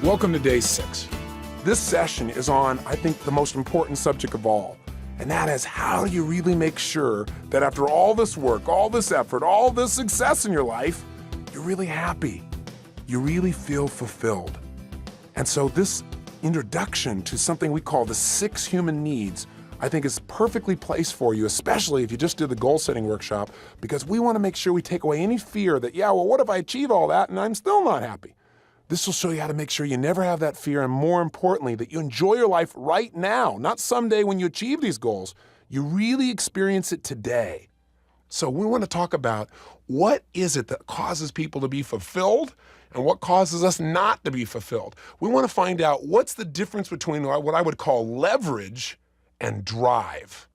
Welcome to day 6. This session is on, I think, the most important subject of all, and that is how do you really make sure that after all this work, all this effort, all this success in your life, you're really happy, you really feel fulfilled. And so this introduction to something we call the 6 human needs, I think is perfectly placed for you, especially if you just did the goal setting workshop, because we want to make sure we take away any fear that, yeah, well, what if I achieve all that and I'm still not happy? This will show you how to make sure you never have that fear, and more importantly, that you enjoy your life right now, not someday when you achieve these goals. You really experience it today. So we want to talk about what is it that causes people to be fulfilled and what causes us not to be fulfilled. We want to find out what's the difference between what I would call leverage and drive.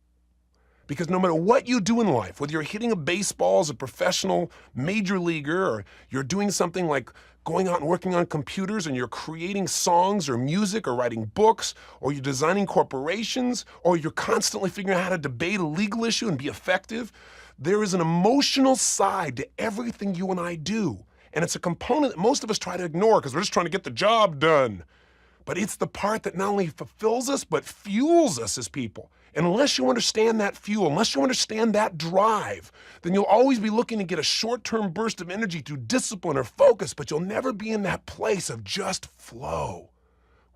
Because no matter what you do in life, whether you're hitting a baseball as a professional major leaguer, or you're doing something like going out and working on computers and you're creating songs or music or writing books, or you're designing corporations, or you're constantly figuring out how to debate a legal issue and be effective, there is an emotional side to everything you and I do. And it's a component that most of us try to ignore because we're just trying to get the job done. But it's the part that not only fulfills us, but fuels us as people. And unless you understand that fuel, unless you understand that drive, then you'll always be looking to get a short-term burst of energy through discipline or focus, but you'll never be in that place of just flow,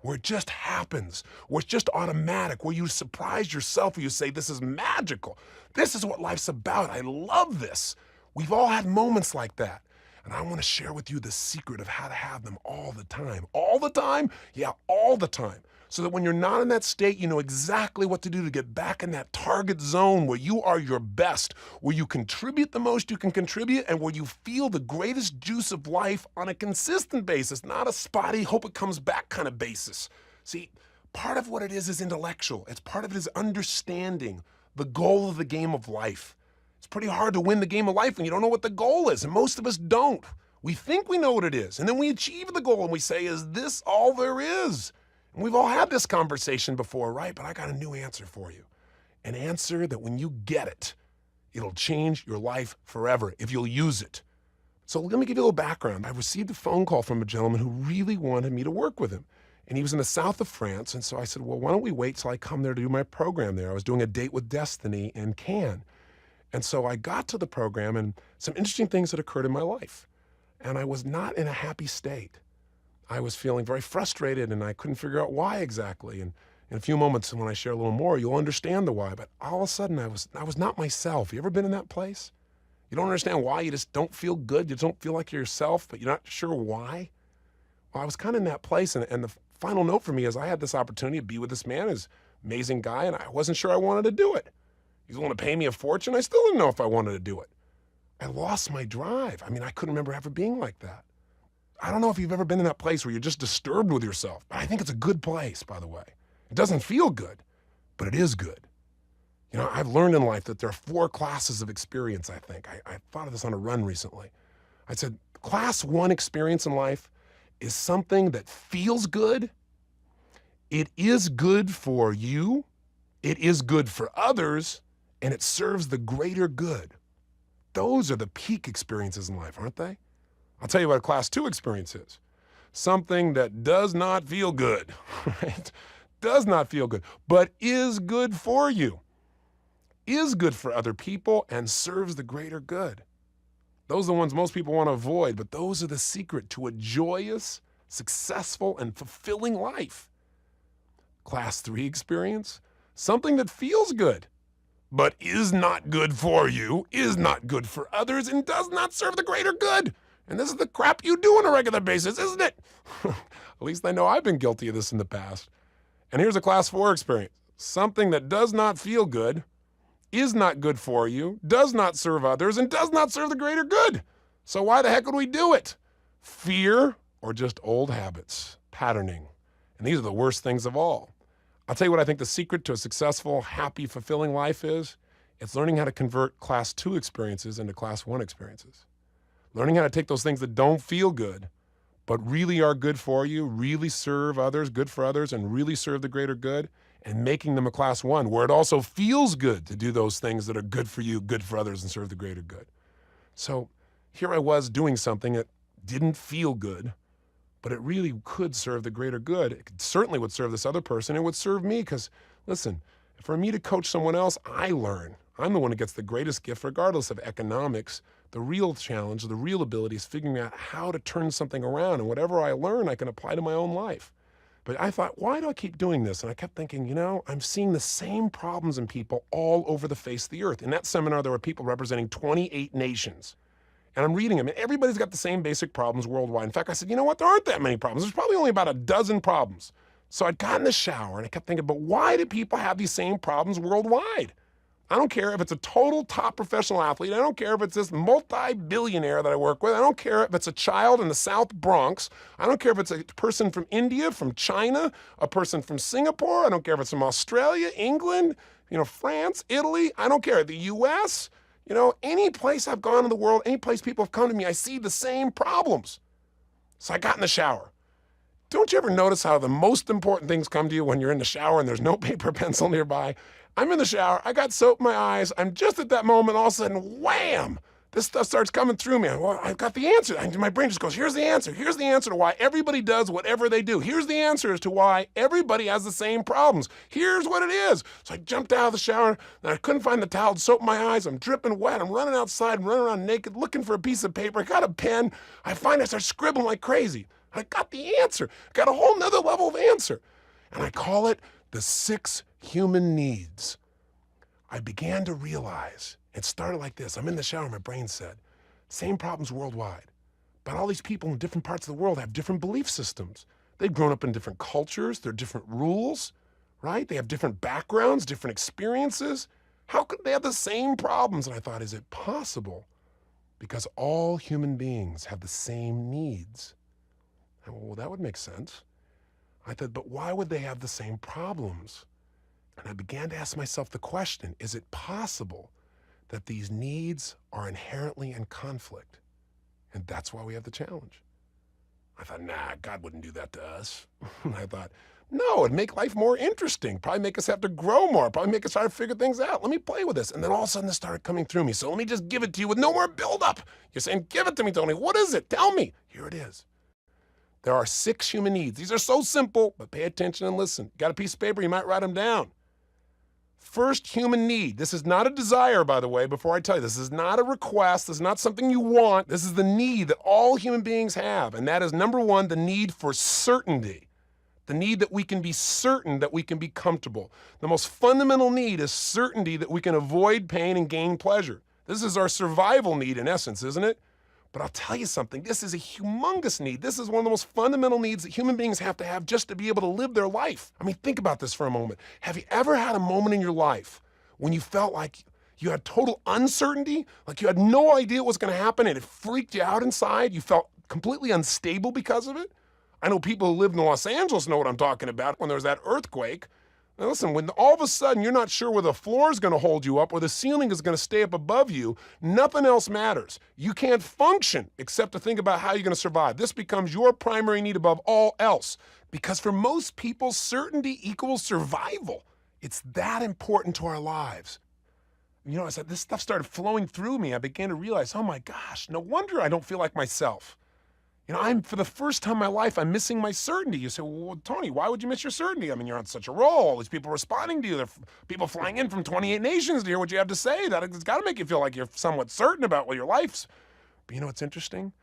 where it just happens, where it's just automatic, where you surprise yourself, where you say, this is magical. This is what life's about. I love this. We've all had moments like that. And I want to share with you the secret of how to have them all the time. All the time? Yeah, all the time. So that when you're not in that state, you know exactly what to do to get back in that target zone where you are your best, where you contribute the most you can contribute, and where you feel the greatest juice of life on a consistent basis, not a spotty, hope it comes back kind of basis. See, part of what it is intellectual. It's part of it is understanding the goal of the game of life. It's pretty hard to win the game of life when you don't know what the goal is, and most of us don't. We think we know what it is, and then we achieve the goal and we say, is this all there is? And we've all had this conversation before, right? But I got a new answer for you. An answer that when you get it, it'll change your life forever if you'll use it. So let me give you a little background. I received a phone call from a gentleman who really wanted me to work with him. And he was in the south of France, and so I said, well, why don't we wait till I come there to do my program there? I was doing a date with destiny in Cannes. And so I got to the program, and some interesting things had occurred in my life. And I was not in a happy state. I was feeling very frustrated, and I couldn't figure out why exactly. And in a few moments, when I share a little more, you'll understand the why. But all of a sudden, I was not myself. You ever been in that place? You don't understand why. You just don't feel good. You don't feel like you're yourself, but you're not sure why. Well, I was kind of in that place, and the final note for me is I had this opportunity to be with this man, this amazing guy, and I wasn't sure I wanted to do it. He was willing to pay me a fortune. I still didn't know if I wanted to do it. I lost my drive. I mean, I couldn't remember ever being like that. I don't know if you've ever been in that place where you're just disturbed with yourself, but I think it's a good place, by the way. It doesn't feel good, but it is good. You know, I've learned in life that there are 4 classes of experience, I think. I thought of this on a run recently. I said, class 1 experience in life is something that feels good. It is good for you. It is good for others, and it serves the greater good. Those are the peak experiences in life, aren't they? I'll tell you what a class 2 experience is. Something that does not feel good, right? Does not feel good, but is good for you, is good for other people, and serves the greater good. Those are the ones most people want to avoid, but those are the secret to a joyous, successful, and fulfilling life. Class 3 experience, something that feels good, but is not good for you, is not good for others, and does not serve the greater good. And this is the crap you do on a regular basis, isn't it? At least I know I've been guilty of this in the past. And here's a class 4 experience. Something that does not feel good, is not good for you, does not serve others, and does not serve the greater good. So why the heck would we do it? Fear or just old habits, patterning. And these are the worst things of all. I'll tell you what I think the secret to a successful, happy, fulfilling life is. It's learning how to convert class 2 experiences into class 1 experiences. Learning how to take those things that don't feel good, but really are good for you, really serve others, good for others, and really serve the greater good, and making them a class 1, where it also feels good to do those things that are good for you, good for others, and serve the greater good. So here I was doing something that didn't feel good, but it really could serve the greater good. It certainly would serve this other person. It would serve me because, listen, for me to coach someone else, I learn. I'm the one who gets the greatest gift regardless of economics. The real challenge, the real ability is figuring out how to turn something around. And whatever I learn, I can apply to my own life. But I thought, why do I keep doing this? And I kept thinking, I'm seeing the same problems in people all over the face of the earth. In that seminar, there were people representing 28 nations. And I'm reading them, and everybody's got the same basic problems worldwide. In fact, I said, you know what? There aren't that many problems. There's probably only about a dozen problems. So I got in the shower, and I kept thinking, but why do people have these same problems worldwide? I don't care if it's a total top professional athlete. I don't care if it's this multi-billionaire that I work with. I don't care if it's a child in the South Bronx. I don't care if it's a person from India, from China, a person from Singapore. I don't care if it's from Australia, England, France, Italy. I don't care. The U.S., any place I've gone in the world, any place people have come to me, I see the same problems. So I got in the shower. Don't you ever notice how the most important things come to you when you're in the shower and there's no paper pencil nearby? I'm in the shower, I got soap in my eyes, I'm just at that moment, all of a sudden, wham! This stuff starts coming through me. Well, I've got the answer. My brain just goes, here's the answer. Here's the answer to why everybody does whatever they do. Here's the answer as to why everybody has the same problems. Here's what it is. So I jumped out of the shower, and I couldn't find the towel, soap in my eyes, I'm dripping wet, I'm running outside, running around naked, looking for a piece of paper. I got a pen. I start scribbling like crazy. I got the answer. I got a whole nother level of answer. And I call it the 6 human needs. I began to realize, it started like this. I'm in the shower, my brain said, same problems worldwide. But all these people in different parts of the world have different belief systems. They've grown up in different cultures, there are different rules, right? They have different backgrounds, different experiences. How could they have the same problems? And I thought, is it possible? Because all human beings have the same needs. Well, that would make sense. I thought, but why would they have the same problems? And I began to ask myself the question, is it possible that these needs are inherently in conflict? And that's why we have the challenge. I thought, nah, God wouldn't do that to us. And I thought, no, it'd make life more interesting, probably make us have to grow more, probably make us try to figure things out. Let me play with this. And then all of a sudden this started coming through me. So let me just give it to you with no more buildup. You're saying, give it to me, Tony. What is it? Tell me. Here it is. There are 6 human needs. These are so simple, but pay attention and listen. Got a piece of paper? You might write them down. First human need. This is not a desire, by the way, before I tell you. This is not a request. This is not something you want. This is the need that all human beings have. And that is, number 1, the need for certainty. The need that we can be certain that we can be comfortable. The most fundamental need is certainty that we can avoid pain and gain pleasure. This is our survival need in essence, isn't it? But I'll tell you something, this is a humongous need. This is one of the most fundamental needs that human beings have to have just to be able to live their life. I mean, think about this for a moment. Have you ever had a moment in your life when you felt like you had total uncertainty, like you had no idea what was going to happen and it freaked you out inside? You felt completely unstable because of it? I know people who live in Los Angeles know what I'm talking about when there was that earthquake. Now listen, when all of a sudden you're not sure where the floor is going to hold you up or the ceiling is going to stay up above you, nothing else matters. You can't function except to think about how you're going to survive. This becomes your primary need above all else because for most people, certainty equals survival. It's that important to our lives. I said, this stuff started flowing through me. I began to realize, oh my gosh, no wonder I don't feel like myself. For the first time in my life, I'm missing my certainty. You say, well, Tony, why would you miss your certainty? I mean, you're on such a roll. All these people responding to you. There are people flying in from 28 nations to hear what you have to say. It's got to make you feel like you're somewhat certain about what your life's. But what's interesting?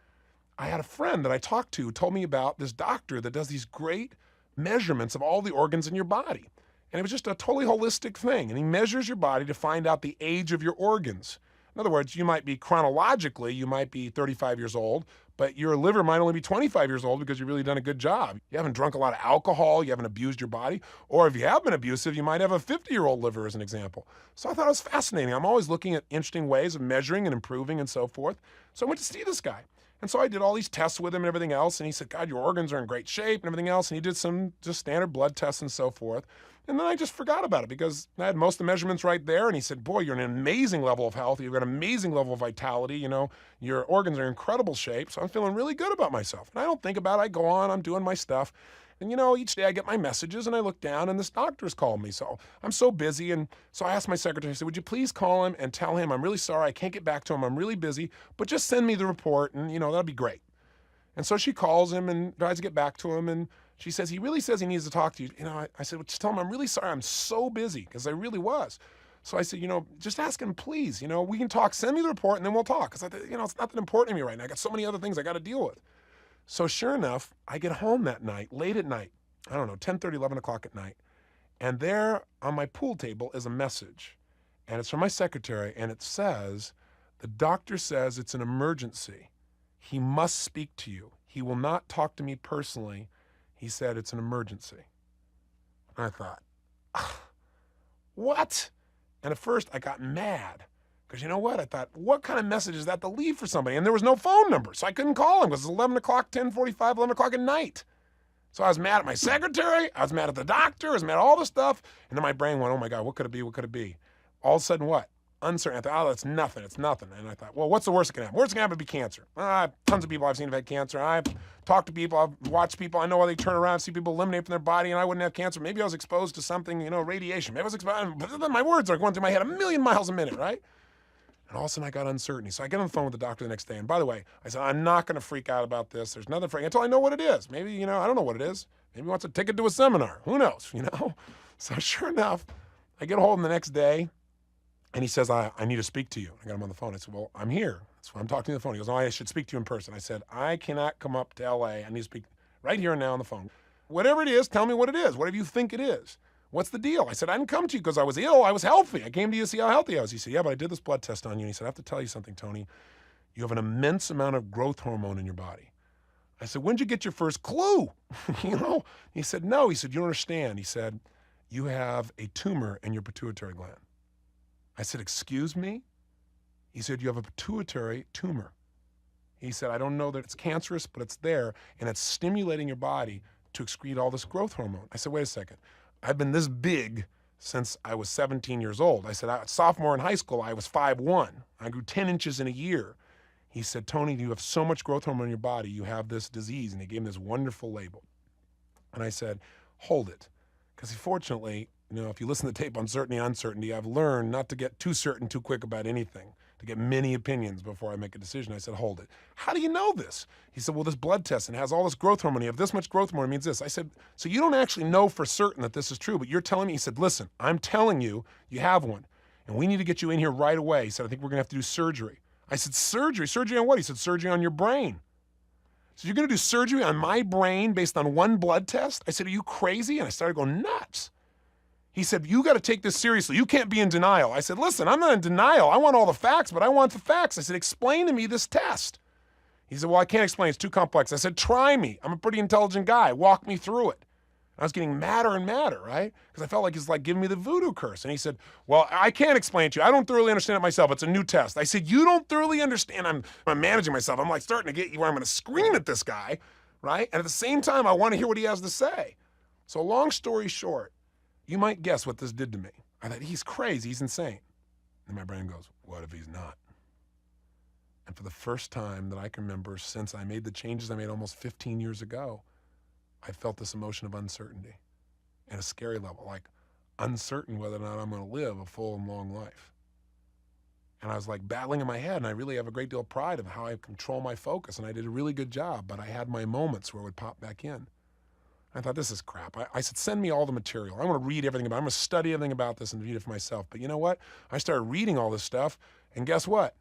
I had a friend that I talked to who told me about this doctor that does these great measurements of all the organs in your body. And it was just a totally holistic thing. And he measures your body to find out the age of your organs. In other words, you might be chronologically, you might be 35 years old, but your liver might only be 25 years old because you've really done a good job. You haven't drunk a lot of alcohol, you haven't abused your body, or if you have been abusive, you might have a 50-year-old liver as an example. So I thought it was fascinating. I'm always looking at interesting ways of measuring and improving and so forth. So I went to see this guy. And so I did all these tests with him and everything else, and he said, God, your organs are in great shape and everything else, and he did some just standard blood tests and so forth. And then I just forgot about it because I had most of the measurements right there. And he said, boy, you're in an amazing level of health. You've got an amazing level of vitality. Your organs are in incredible shape. So I'm feeling really good about myself. And I don't think about it. I go on, I'm doing my stuff. And each day I get my messages and I look down and this doctor's called me. So I'm so busy. And so I asked my secretary, I said, would you please call him and tell him I'm really sorry. I can't get back to him. I'm really busy, but just send me the report and that'd be great. And so she calls him and tries to get back to him. And she says, he really says he needs to talk to you. I said, well, just tell him I'm really sorry. I'm so busy, because I really was. So I said, just ask him, please. We can talk. Send me the report and then we'll talk. Because, it's not that important to me right now. I got so many other things I got to deal with. So sure enough, I get home that night, late at night. I don't know, 10:30, 11 o'clock at night. And there on my pool table is a message. And it's from my secretary. And it says, the doctor says it's an emergency. He must speak to you. He will not talk to me personally. He said it's an emergency. And I thought, what? And at first I got mad, because you know what? I thought, what kind of message is that to leave for somebody? And there was no phone number, so I couldn't call him, because it's 11 o'clock, 10:45, 11 o'clock at night. So I was mad at my secretary. I was mad at the doctor. I was mad at all this stuff. And then my brain went, oh my God, what could it be? What could it be? All of a sudden, what? Uncertain. I thought, oh, that's nothing. It's nothing. And I thought, well, what's the worst that can happen? Worst that can happen would be cancer. Tons of people I've seen have had cancer. I've talked to people. I've watched people. I know how they turn around, see people eliminate from their body, and I wouldn't have cancer. Maybe I was exposed to something, radiation. Maybe I was exposed. My words are going through my head a million miles a minute, right? And all of a sudden, I got uncertainty. So I get on the phone with the doctor the next day. And by the way, I said, I'm not going to freak out about this. There's nothing freaking until I know what it is. Maybe, I don't know what it is. Maybe he wants a ticket to a seminar. Who knows, So sure enough, I get a hold of him the next day. And he says, I need to speak to you. I got him on the phone. I said, well, I'm here. That's why I'm talking to the phone. He goes, oh, I should speak to you in person. I said, I cannot come up to LA. I need to speak right here and now on the phone. Whatever it is, tell me what it is. Whatever you think it is. What's the deal? I said, I didn't come to you because I was ill. I was healthy. I came to you to see how healthy I was. He said, yeah, but I did this blood test on you. And he said, I have to tell you something, Tony. You have an immense amount of growth hormone in your body. I said, when'd you get your first clue? He said, no. He said, you don't understand. He said, you have a tumor in your pituitary gland. I said, excuse me? He said, you have a pituitary tumor. He said, I don't know that it's cancerous, but it's there, and it's stimulating your body to excrete all this growth hormone. I said, wait a second. I've been this big since I was 17 years old. I said, sophomore in high school, I was 5'1". I grew 10 inches in a year. He said, Tony, you have so much growth hormone in your body, you have this disease. And he gave me this wonderful label. And I said, hold it. Because fortunately, if you listen to the tape on uncertainty, I've learned not to get too certain too quick about anything, to get many opinions before I make a decision. I said, hold it. How do you know this? He said, well, this blood test, and it has all this growth hormone. You have this much growth hormone, it means this. I said, so you don't actually know for certain that this is true, but you're telling me? He said, listen, I'm telling you, you have one, and we need to get you in here right away. He said, I think we're going to have to do surgery. I said, surgery? Surgery on what? He said, surgery on your brain. So you're going to do surgery on my brain based on one blood test? I said, are you crazy? And I started going nuts. He said, you got to take this seriously. You can't be in denial. I said, listen, I'm not in denial. I want all the facts, but I want the facts. I said, explain to me this test. He said, well, I can't explain. It's too complex. I said, try me. I'm a pretty intelligent guy. Walk me through it. I was getting madder and madder, right? Because I felt like he's like giving me the voodoo curse. And he said, well, I can't explain it to you. I don't thoroughly understand it myself. It's a new test. I said, you don't thoroughly understand. I'm managing myself. I'm like starting to get you where I'm going to scream at this guy, right? And at the same time, I want to hear what he has to say. So long story short, you might guess what this did to me. I thought, he's crazy, he's insane. And my brain goes, what if he's not? And for the first time that I can remember since I made the changes I made almost 15 years ago, I felt this emotion of uncertainty at a scary level, like uncertain whether or not I'm going to live a full and long life. And I was like battling in my head, and I really have a great deal of pride of how I control my focus, and I did a really good job, but I had my moments where it would pop back in. I thought, this is crap. I said, send me all the material. I want to read everything about it. I'm going to study everything about this and read it for myself. But you know what? I started reading all this stuff, and guess what?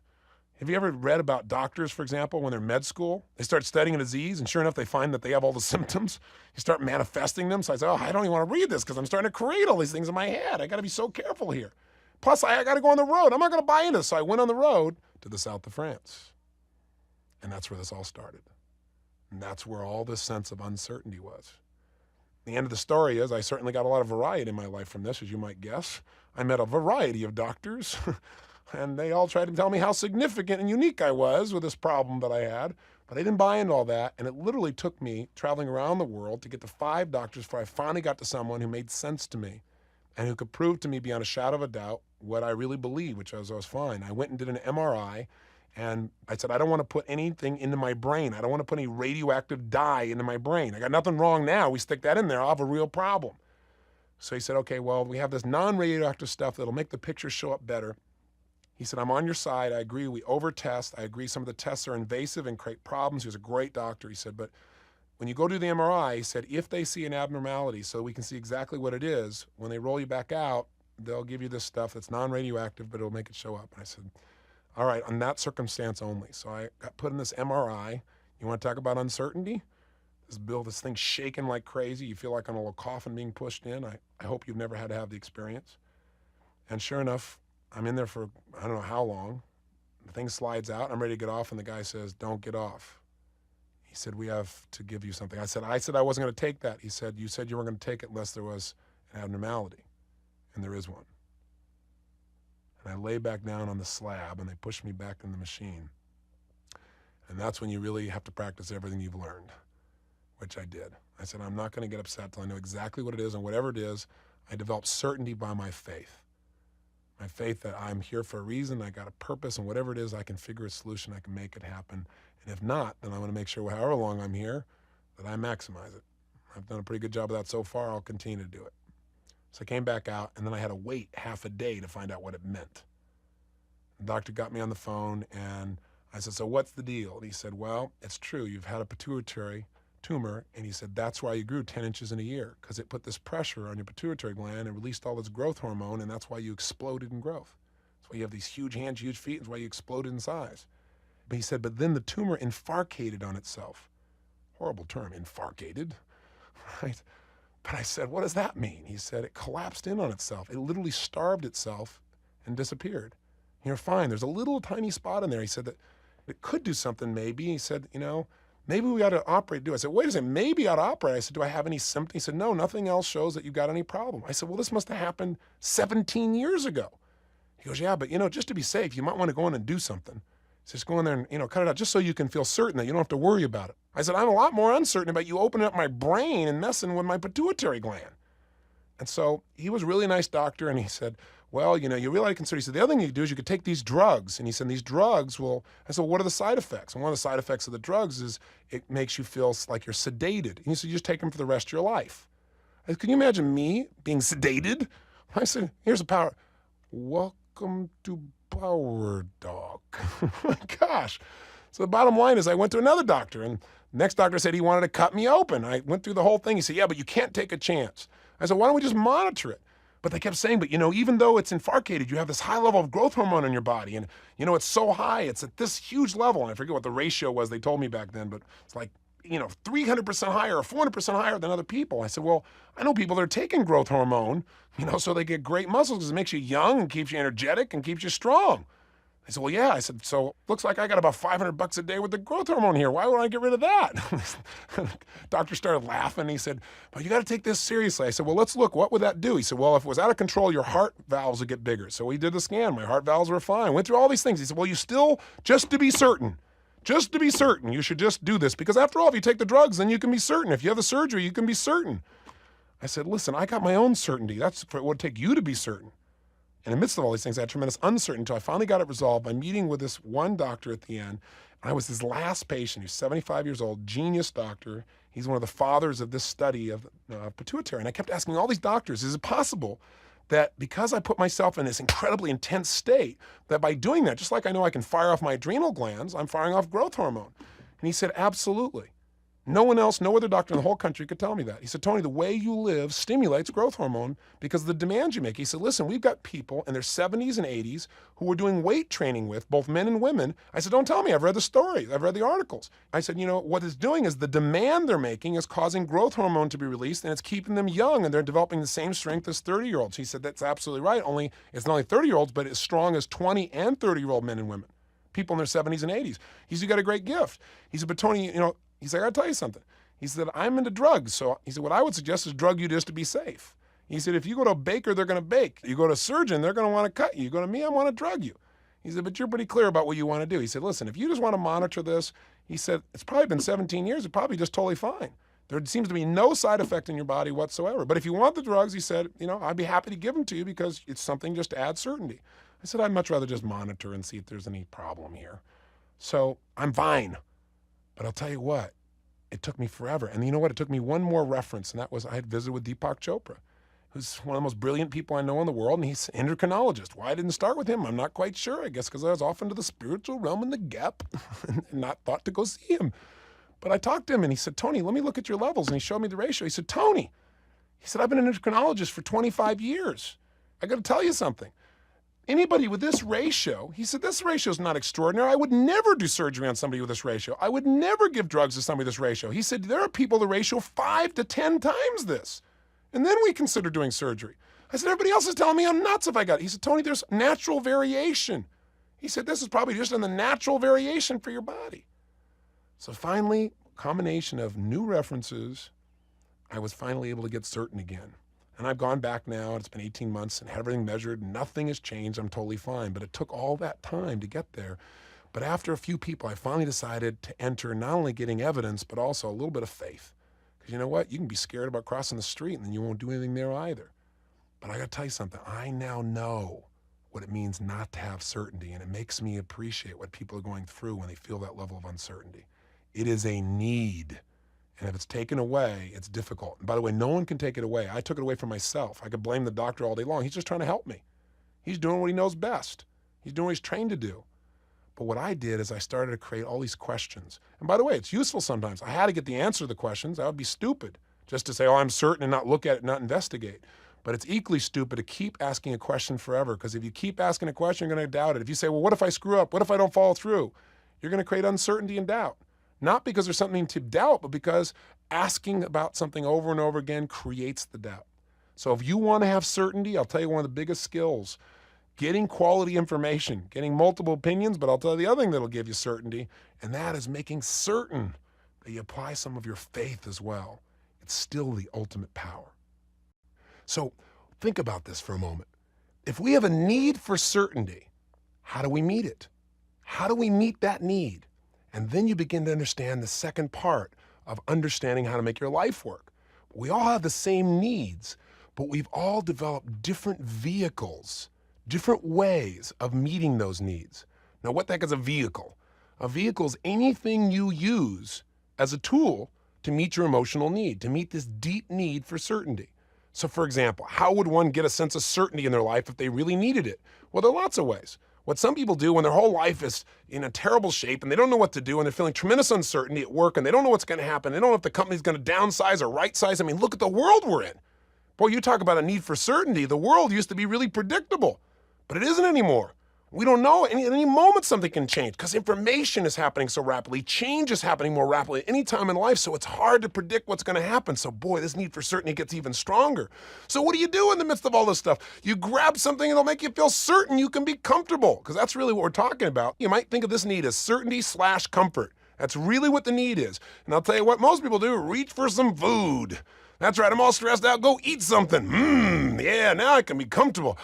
Have you ever read about doctors, for example, when they're in med school? They start studying a disease, and sure enough, they find that they have all the symptoms. You start manifesting them. So I said, oh, I don't even want to read this because I'm starting to create all these things in my head. I got to be so careful here. Plus, I got to go on the road. I'm not going to buy into this. So I went on the road to the south of France. And that's where this all started. And that's where all this sense of uncertainty was. The end of the story is I certainly got a lot of variety in my life from this, as you might guess. I met a variety of doctors, and they all tried to tell me how significant and unique I was with this problem that I had, but I didn't buy into all that, and it literally took me traveling around the world to get to 5 doctors before I finally got to someone who made sense to me and who could prove to me beyond a shadow of a doubt what I really believed, which was I was fine. I went and did an MRI, and I said, I don't want to put anything into my brain. I don't want to put any radioactive dye into my brain. I got nothing wrong now. We stick that in there, I'll have a real problem. So he said, okay, well, we have this non-radioactive stuff that'll make the picture show up better. He said, I'm on your side. I agree. We over-test. I agree some of the tests are invasive and create problems. He was a great doctor. He said, but when you go do the MRI, he said, if they see an abnormality, so we can see exactly what it is, when they roll you back out, they'll give you this stuff that's non-radioactive, but it'll make it show up. And I said, all right, on that circumstance only. So I got put in this MRI. You want to talk about uncertainty? This thing's shaking like crazy. You feel like on a little coffin being pushed in. I hope you've never had to have the experience. And sure enough, I'm in there for I don't know how long. The thing slides out. I'm ready to get off, and the guy says, don't get off. He said, we have to give you something. I said I wasn't going to take that. He said, you said you weren't going to take it unless there was an abnormality, and there is one. And I lay back down on the slab, and they pushed me back in the machine. And that's when you really have to practice everything you've learned, which I did. I said, I'm not going to get upset till I know exactly what it is, and whatever it is, I developed certainty by my faith. My faith that I'm here for a reason, I got a purpose, and whatever it is, I can figure a solution, I can make it happen. And if not, then I want to make sure however long I'm here, that I maximize it. I've done a pretty good job of that so far. I'll continue to do it. So I came back out, and then I had to wait half a day to find out what it meant. The doctor got me on the phone, and I said, so what's the deal? And he said, well, it's true. You've had a pituitary tumor, and he said, that's why you grew 10 inches in a year, because it put this pressure on your pituitary gland and released all this growth hormone, and that's why you exploded in growth. That's why you have these huge hands, huge feet, and that's why you exploded in size. But he said, but then the tumor infarcated on itself. Horrible term, infarcated, right? But I said, what does that mean? He said, it collapsed in on itself. It literally starved itself and disappeared. You're fine. There's a little tiny spot in there. He said that it could do something maybe. He said, maybe we ought to operate. I said, wait a second, maybe I ought to operate. I said, do I have any symptoms? He said, no, nothing else shows that you've got any problem. I said, well, this must have happened 17 years ago. He goes, yeah, but just to be safe, you might want to go in and do something. He says, go in there and, cut it out just so you can feel certain that you don't have to worry about it. I said, I'm a lot more uncertain about you opening up my brain and messing with my pituitary gland. And so he was a really nice doctor, and he said, well, you really consider, he said, the other thing you could do is you could take these drugs. And he said, these drugs will, I said, what are the side effects? And one of the side effects of the drugs is it makes you feel like you're sedated. And he said, you just take them for the rest of your life. I said, can you imagine me being sedated? I said, here's the power. Welcome to Power Dog. Oh my gosh. So the bottom line is I went to another doctor, and the next doctor said he wanted to cut me open. I went through the whole thing. He said, yeah, but you can't take a chance. I said, why don't we just monitor it? But they kept saying, but even though it's infarcated, you have this high level of growth hormone in your body. And it's so high, it's at this huge level. And I forget what the ratio was they told me back then, but it's like, 300% higher or 400% higher than other people. I said, well, I know people that are taking growth hormone, so they get great muscles because it makes you young and keeps you energetic and keeps you strong. I said, well, yeah. I said, so looks like I got about $500 a day with the growth hormone here. Why would I get rid of that? Doctor started laughing. He said, well, you got to take this seriously. I said, well, let's look. What would that do? He said, well, if it was out of control, your heart valves would get bigger. So we did the scan. My heart valves were fine. Went through all these things. He said, well, you still, just to be certain, you should just do this. Because after all, if you take the drugs, then you can be certain. If you have the surgery, you can be certain. I said, listen, I got my own certainty. That's what it would take you to be certain. And in the midst of all these things, I had tremendous uncertainty until I finally got it resolved by meeting with this one doctor at the end. I was his last patient. He's 75 years old, genius doctor. He's one of the fathers of this study of pituitary. And I kept asking all these doctors, is it possible that because I put myself in this incredibly intense state, that by doing that, just like I know I can fire off my adrenal glands, I'm firing off growth hormone? And he said, absolutely. No one else, no other doctor in the whole country could tell me that. He said, Tony, the way you live stimulates growth hormone because of the demands you make. He said, listen, we've got people in their 70s and 80s who we're doing weight training with, both men and women. I said, don't tell me. I've read the stories. I've read the articles. I said, what it's doing is the demand they're making is causing growth hormone to be released, and it's keeping them young, and they're developing the same strength as 30-year-olds. He said, that's absolutely right. Only it's not only 30-year-olds, but as strong as 20 and 30-year-old men and women, people in their 70s and 80s. He said, you got a great gift. He said, but Tony, he said, I got to tell you something. He said, I'm into drugs. So he said, what I would suggest is drug you just to be safe. He said, if you go to a baker, they're going to bake. You go to a surgeon, they're going to want to cut you. You go to me, I want to drug you. He said, but you're pretty clear about what you want to do. He said, listen, if you just want to monitor this, he said, it's probably been 17 years. It's probably just totally fine. There seems to be no side effect in your body whatsoever. But if you want the drugs, he said, I'd be happy to give them to you because it's something just to add certainty. I said, I'd much rather just monitor and see if there's any problem here. So I'm fine. But I'll tell you what. It took me forever. And you know what? It took me one more reference, and that was I had visited with Deepak Chopra. who's one of the most brilliant people I know in the world, and he's an endocrinologist. Why I didn't start with him, I'm not quite sure. I guess because I was off into the spiritual realm in the gap and not thought to go see him. But I talked to him, and he said, Tony, let me look at your levels. And he showed me the ratio. He said, Tony, he said, I've been an endocrinologist for 25 years. I got to tell you something. Anybody with this ratio, he said, this ratio is not extraordinary. I would never do surgery on somebody with this ratio. I would never give drugs to somebody with this ratio. He said, there are people with the ratio 5 to 10 times this. And then we consider doing surgery. I said, everybody else is telling me I'm nuts if I got it. He said, Tony, there's natural variation. He said, this is probably just in the natural variation for your body. So finally, combination of new references, I was finally able to get certain again. And I've gone back now, it's been 18 months, and had everything measured. Nothing has changed. I'm totally fine. But it took all that time to get there. But after a few people, I finally decided to enter not only getting evidence, but also a little bit of faith. Because you know what? You can be scared about crossing the street, and then you won't do anything there either. But I got to tell you something. I now know what it means not to have certainty, and it makes me appreciate what people are going through when they feel that level of uncertainty. It is a need. And if it's taken away, it's difficult. And by the way, no one can take it away. I took it away from myself. I could blame the doctor all day long. He's just trying to help me. He's doing what he knows best. He's doing what he's trained to do. But what I did is I started to create all these questions. And by the way, it's useful sometimes. I had to get the answer to the questions. That would be stupid just to say, oh, I'm certain and not look at it, not investigate. But it's equally stupid to keep asking a question forever, because if you keep asking a question, you're going to doubt it. If you say, well, what if I screw up? What if I don't follow through? You're going to create uncertainty and doubt. Not because there's something to doubt, but because asking about something over and over again creates the doubt. So if you want to have certainty, I'll tell you one of the biggest skills, getting quality information, getting multiple opinions, but I'll tell you the other thing that'll give you certainty, and that is making certain that you apply some of your faith as well. It's still the ultimate power. So think about this for a moment. If we have a need for certainty, how do we meet it? How do we meet that need? And then you begin to understand the second part of understanding how to make your life work. We all have the same needs, but we've all developed different vehicles, different ways of meeting those needs. Now, what the heck is a vehicle? A vehicle is anything you use as a tool to meet your emotional need, to meet this deep need for certainty. So for example, how would one get a sense of certainty in their life if they really needed it? Well, there are lots of ways. What some people do when their whole life is in a terrible shape and they don't know what to do and they're feeling tremendous uncertainty at work and they don't know what's going to happen. They don't know if the company's going to downsize or right size. I mean, look at the world we're in. Boy, you talk about a need for certainty. The world used to be really predictable, but it isn't anymore. We don't know. At any moment something can change because information is happening so rapidly. Change is happening more rapidly at any time in life, so it's hard to predict what's going to happen. So boy, this need for certainty gets even stronger. So what do you do in the midst of all this stuff? You grab something that'll make you feel certain you can be comfortable, because that's really what we're talking about. You might think of this need as certainty/comfort. That's really what the need is. And I'll tell you what most people do, reach for some food. That's right, I'm all stressed out, go eat something. Yeah, now I can be comfortable.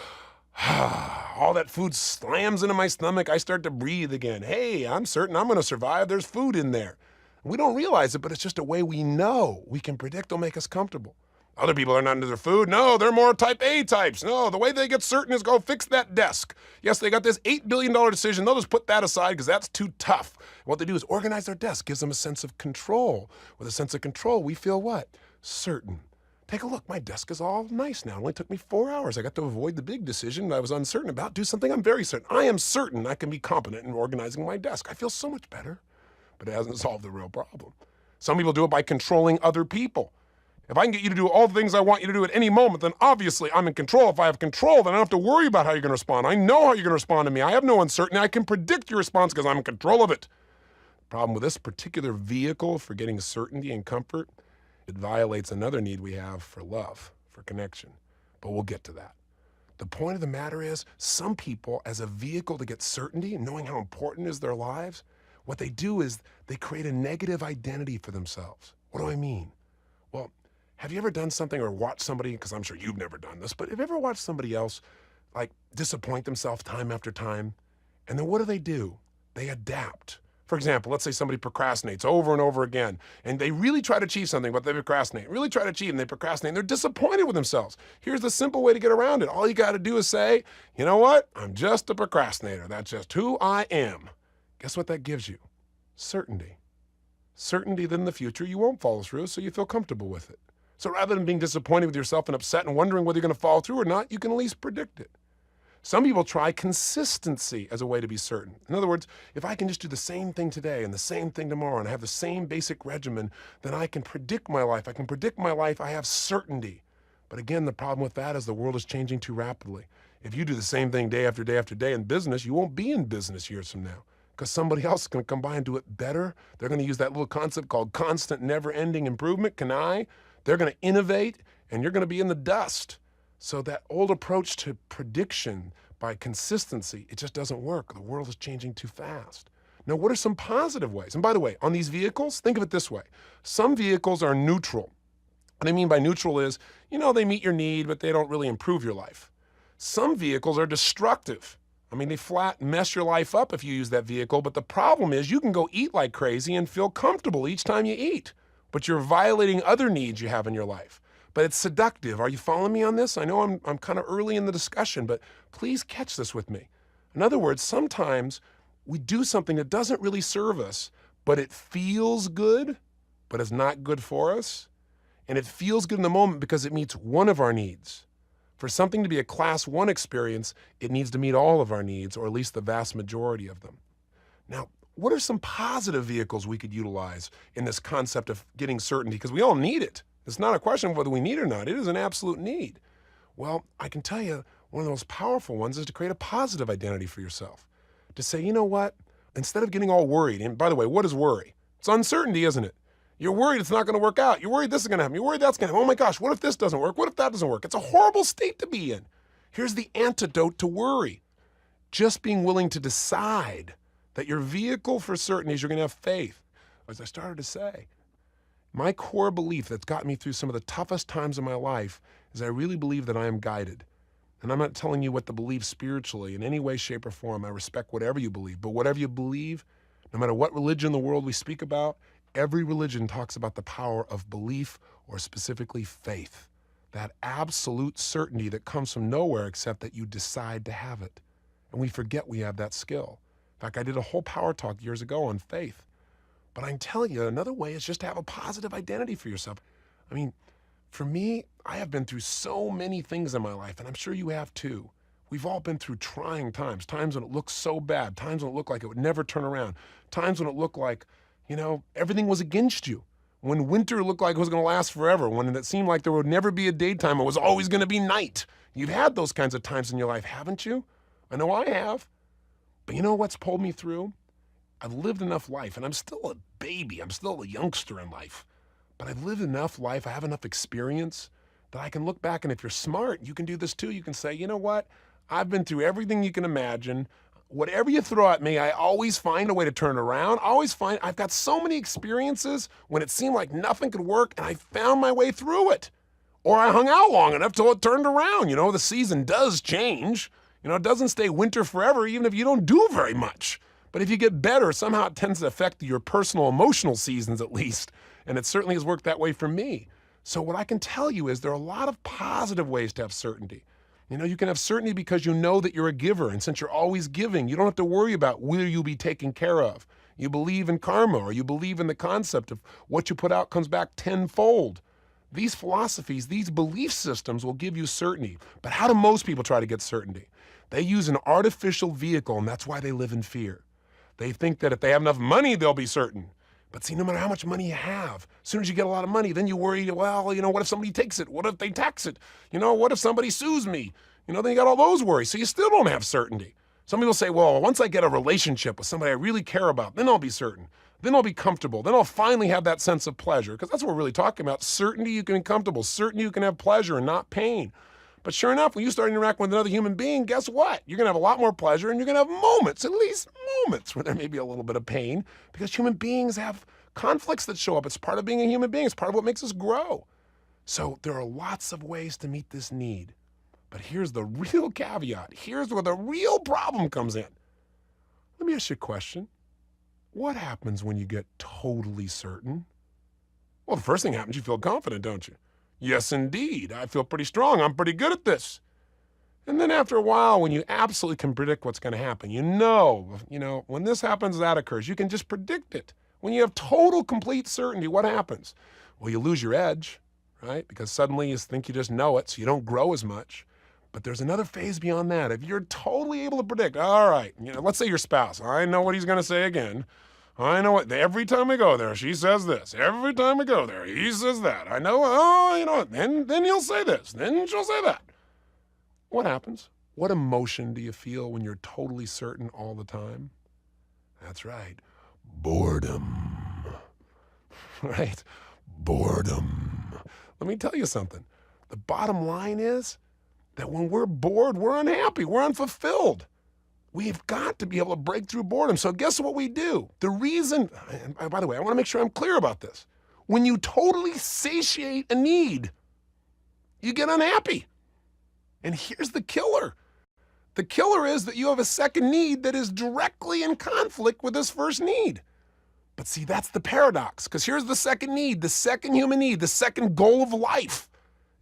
All that food slams into my stomach. I start to breathe again. Hey, I'm certain I'm going to survive. There's food in there. We don't realize it, but it's just a way we know. We can predict will make us comfortable. Other people are not into their food. No, they're more type A types. No, the way they get certain is go fix that desk. Yes, they got this $8 billion decision. They'll just put that aside because that's too tough. What they do is organize their desk, gives them a sense of control. With a sense of control, we feel what? Certain. Take a look, my desk is all nice now. It only took me 4 hours. I got to avoid the big decision I was uncertain about, do something I'm very certain. I am certain I can be competent in organizing my desk. I feel so much better, but it hasn't solved the real problem. Some people do it by controlling other people. If I can get you to do all the things I want you to do at any moment, then obviously I'm in control. If I have control, then I don't have to worry about how you're going to respond. I know how you're going to respond to me. I have no uncertainty. I can predict your response because I'm in control of it. The problem with this particular vehicle for getting certainty and comfort, it violates another need we have for love, for connection. But we'll get to that. The point of the matter is, some people, as a vehicle to get certainty and knowing how important is their lives, what they do is they create a negative identity for themselves. What do I mean? Well, have you ever done something or watched somebody, because I'm sure you've never done this, but have you ever watched somebody else like disappoint themselves time after time? And then what do? They adapt. For example, let's say somebody procrastinates over and over again, and they really try to achieve something, but they procrastinate. Really try to achieve, and they procrastinate, and they're disappointed with themselves. Here's the simple way to get around it. All you got to do is say, you know what? I'm just a procrastinator. That's just who I am. Guess what that gives you? Certainty. Certainty that in the future you won't follow through, so you feel comfortable with it. So rather than being disappointed with yourself and upset and wondering whether you're going to follow through or not, you can at least predict it. Some people try consistency as a way to be certain. In other words, if I can just do the same thing today and the same thing tomorrow and I have the same basic regimen, then I can predict my life. I can predict my life. I have certainty. But again, the problem with that is the world is changing too rapidly. If you do the same thing day after day after day in business, you won't be in business years from now because somebody else is going to come by and do it better. They're going to use that little concept called constant, never-ending improvement, They're going to innovate, and you're going to be in the dust. So that old approach to prediction by consistency, it just doesn't work. The world is changing too fast. Now, what are some positive ways? And by the way, on these vehicles, think of it this way. Some vehicles are neutral. What I mean by neutral is, they meet your need, but they don't really improve your life. Some vehicles are destructive. They flat mess your life up if you use that vehicle, but the problem is you can go eat like crazy and feel comfortable each time you eat, but you're violating other needs you have in your life. But it's seductive. Are you following me on this? I know I'm kind of early in the discussion, but please catch this with me. In other words, sometimes we do something that doesn't really serve us, but it feels good, but it's not good for us. And it feels good in the moment because it meets one of our needs. For something to be a class 1 experience, it needs to meet all of our needs, or at least the vast majority of them. Now, what are some positive vehicles we could utilize in this concept of getting certainty? Because we all need it. It's not a question of whether we need it or not. It is an absolute need. Well, I can tell you one of the most powerful ones is to create a positive identity for yourself. To say, you know what? Instead of getting all worried, and by the way, what is worry? It's uncertainty, isn't it? You're worried it's not going to work out. You're worried this is going to happen. You're worried that's going to happen. Oh my gosh, what if this doesn't work? What if that doesn't work? It's a horrible state to be in. Here's the antidote to worry. Just being willing to decide that your vehicle for certainty is you're going to have faith. As I started to say, my core belief that's gotten me through some of the toughest times in my life is I really believe that I am guided. And I'm not telling you what to believe spiritually in any way, shape, or form. I respect whatever you believe. But whatever you believe, no matter what religion in the world we speak about, every religion talks about the power of belief, or specifically faith. That absolute certainty that comes from nowhere except that you decide to have it. And we forget we have that skill. In fact, I did a whole power talk years ago on faith. But I'm telling you, another way is just to have a positive identity for yourself. For me, I have been through so many things in my life, and I'm sure you have too. We've all been through trying times when it looked so bad, times when it looked like it would never turn around, times when it looked like, everything was against you. When winter looked like it was going to last forever, when it seemed like there would never be a daytime, it was always going to be night. You've had those kinds of times in your life, haven't you? I know I have. But you know what's pulled me through? I've lived enough life, and I'm still a baby. I'm still a youngster in life. But I've lived enough life, I have enough experience that I can look back, and if you're smart, you can do this too. You can say, you know what? I've been through everything you can imagine. Whatever you throw at me, I always find a way to turn it around. I've got so many experiences when it seemed like nothing could work, and I found my way through it. Or I hung out long enough till it turned around. The season does change. It doesn't stay winter forever, even if you don't do very much. But if you get better, somehow it tends to affect your personal emotional seasons at least. And it certainly has worked that way for me. So what I can tell you is there are a lot of positive ways to have certainty. You can have certainty because you know that you're a giver. And since you're always giving, you don't have to worry about will you be taken care of. You believe in karma, or you believe in the concept of what you put out comes back tenfold. These philosophies, these belief systems will give you certainty. But how do most people try to get certainty? They use an artificial vehicle, and that's why they live in fear. They think that if they have enough money, they'll be certain. But see, no matter how much money you have, as soon as you get a lot of money, then you worry, well, what if somebody takes it? What if they tax it? What if somebody sues me? Then you got all those worries. So you still don't have certainty. Some people say, well, once I get a relationship with somebody I really care about, then I'll be certain. Then I'll be comfortable. Then I'll finally have that sense of pleasure. Because that's what we're really talking about. Certainty you can be comfortable. Certainty you can have pleasure and not pain. But sure enough, when you start interacting with another human being, guess what? You're going to have a lot more pleasure, and you're going to have moments, at least moments, where there may be a little bit of pain, because human beings have conflicts that show up. It's part of being a human being. It's part of what makes us grow. So there are lots of ways to meet this need. But here's the real caveat. Here's where the real problem comes in. Let me ask you a question. What happens when you get totally certain? Well, the first thing happens, you feel confident, don't you? Yes, indeed. I feel pretty strong. I'm pretty good at this. And then after a while, when you absolutely can predict what's going to happen, when this happens, that occurs. You can just predict it. When you have total, complete certainty, what happens? Well, you lose your edge, right? Because suddenly you think you just know it, so you don't grow as much. But there's another phase beyond that. If you're totally able to predict, all right, let's say your spouse, I know what he's going to say again. I know what, every time we go there, she says this. Every time we go there, he says that. I know, then he'll say this. Then she'll say that. What happens? What emotion do you feel when you're totally certain all the time? That's right. Boredom. Right? Boredom. Let me tell you something. The bottom line is that when we're bored, we're unhappy, we're unfulfilled. We've got to be able to break through boredom. So guess what we do? The reason, and by the way, I want to make sure I'm clear about this. When you totally satiate a need, you get unhappy. And here's the killer. The killer is that you have a second need that is directly in conflict with this first need. But see, that's the paradox, because here's the second need, the second human need, the second goal of life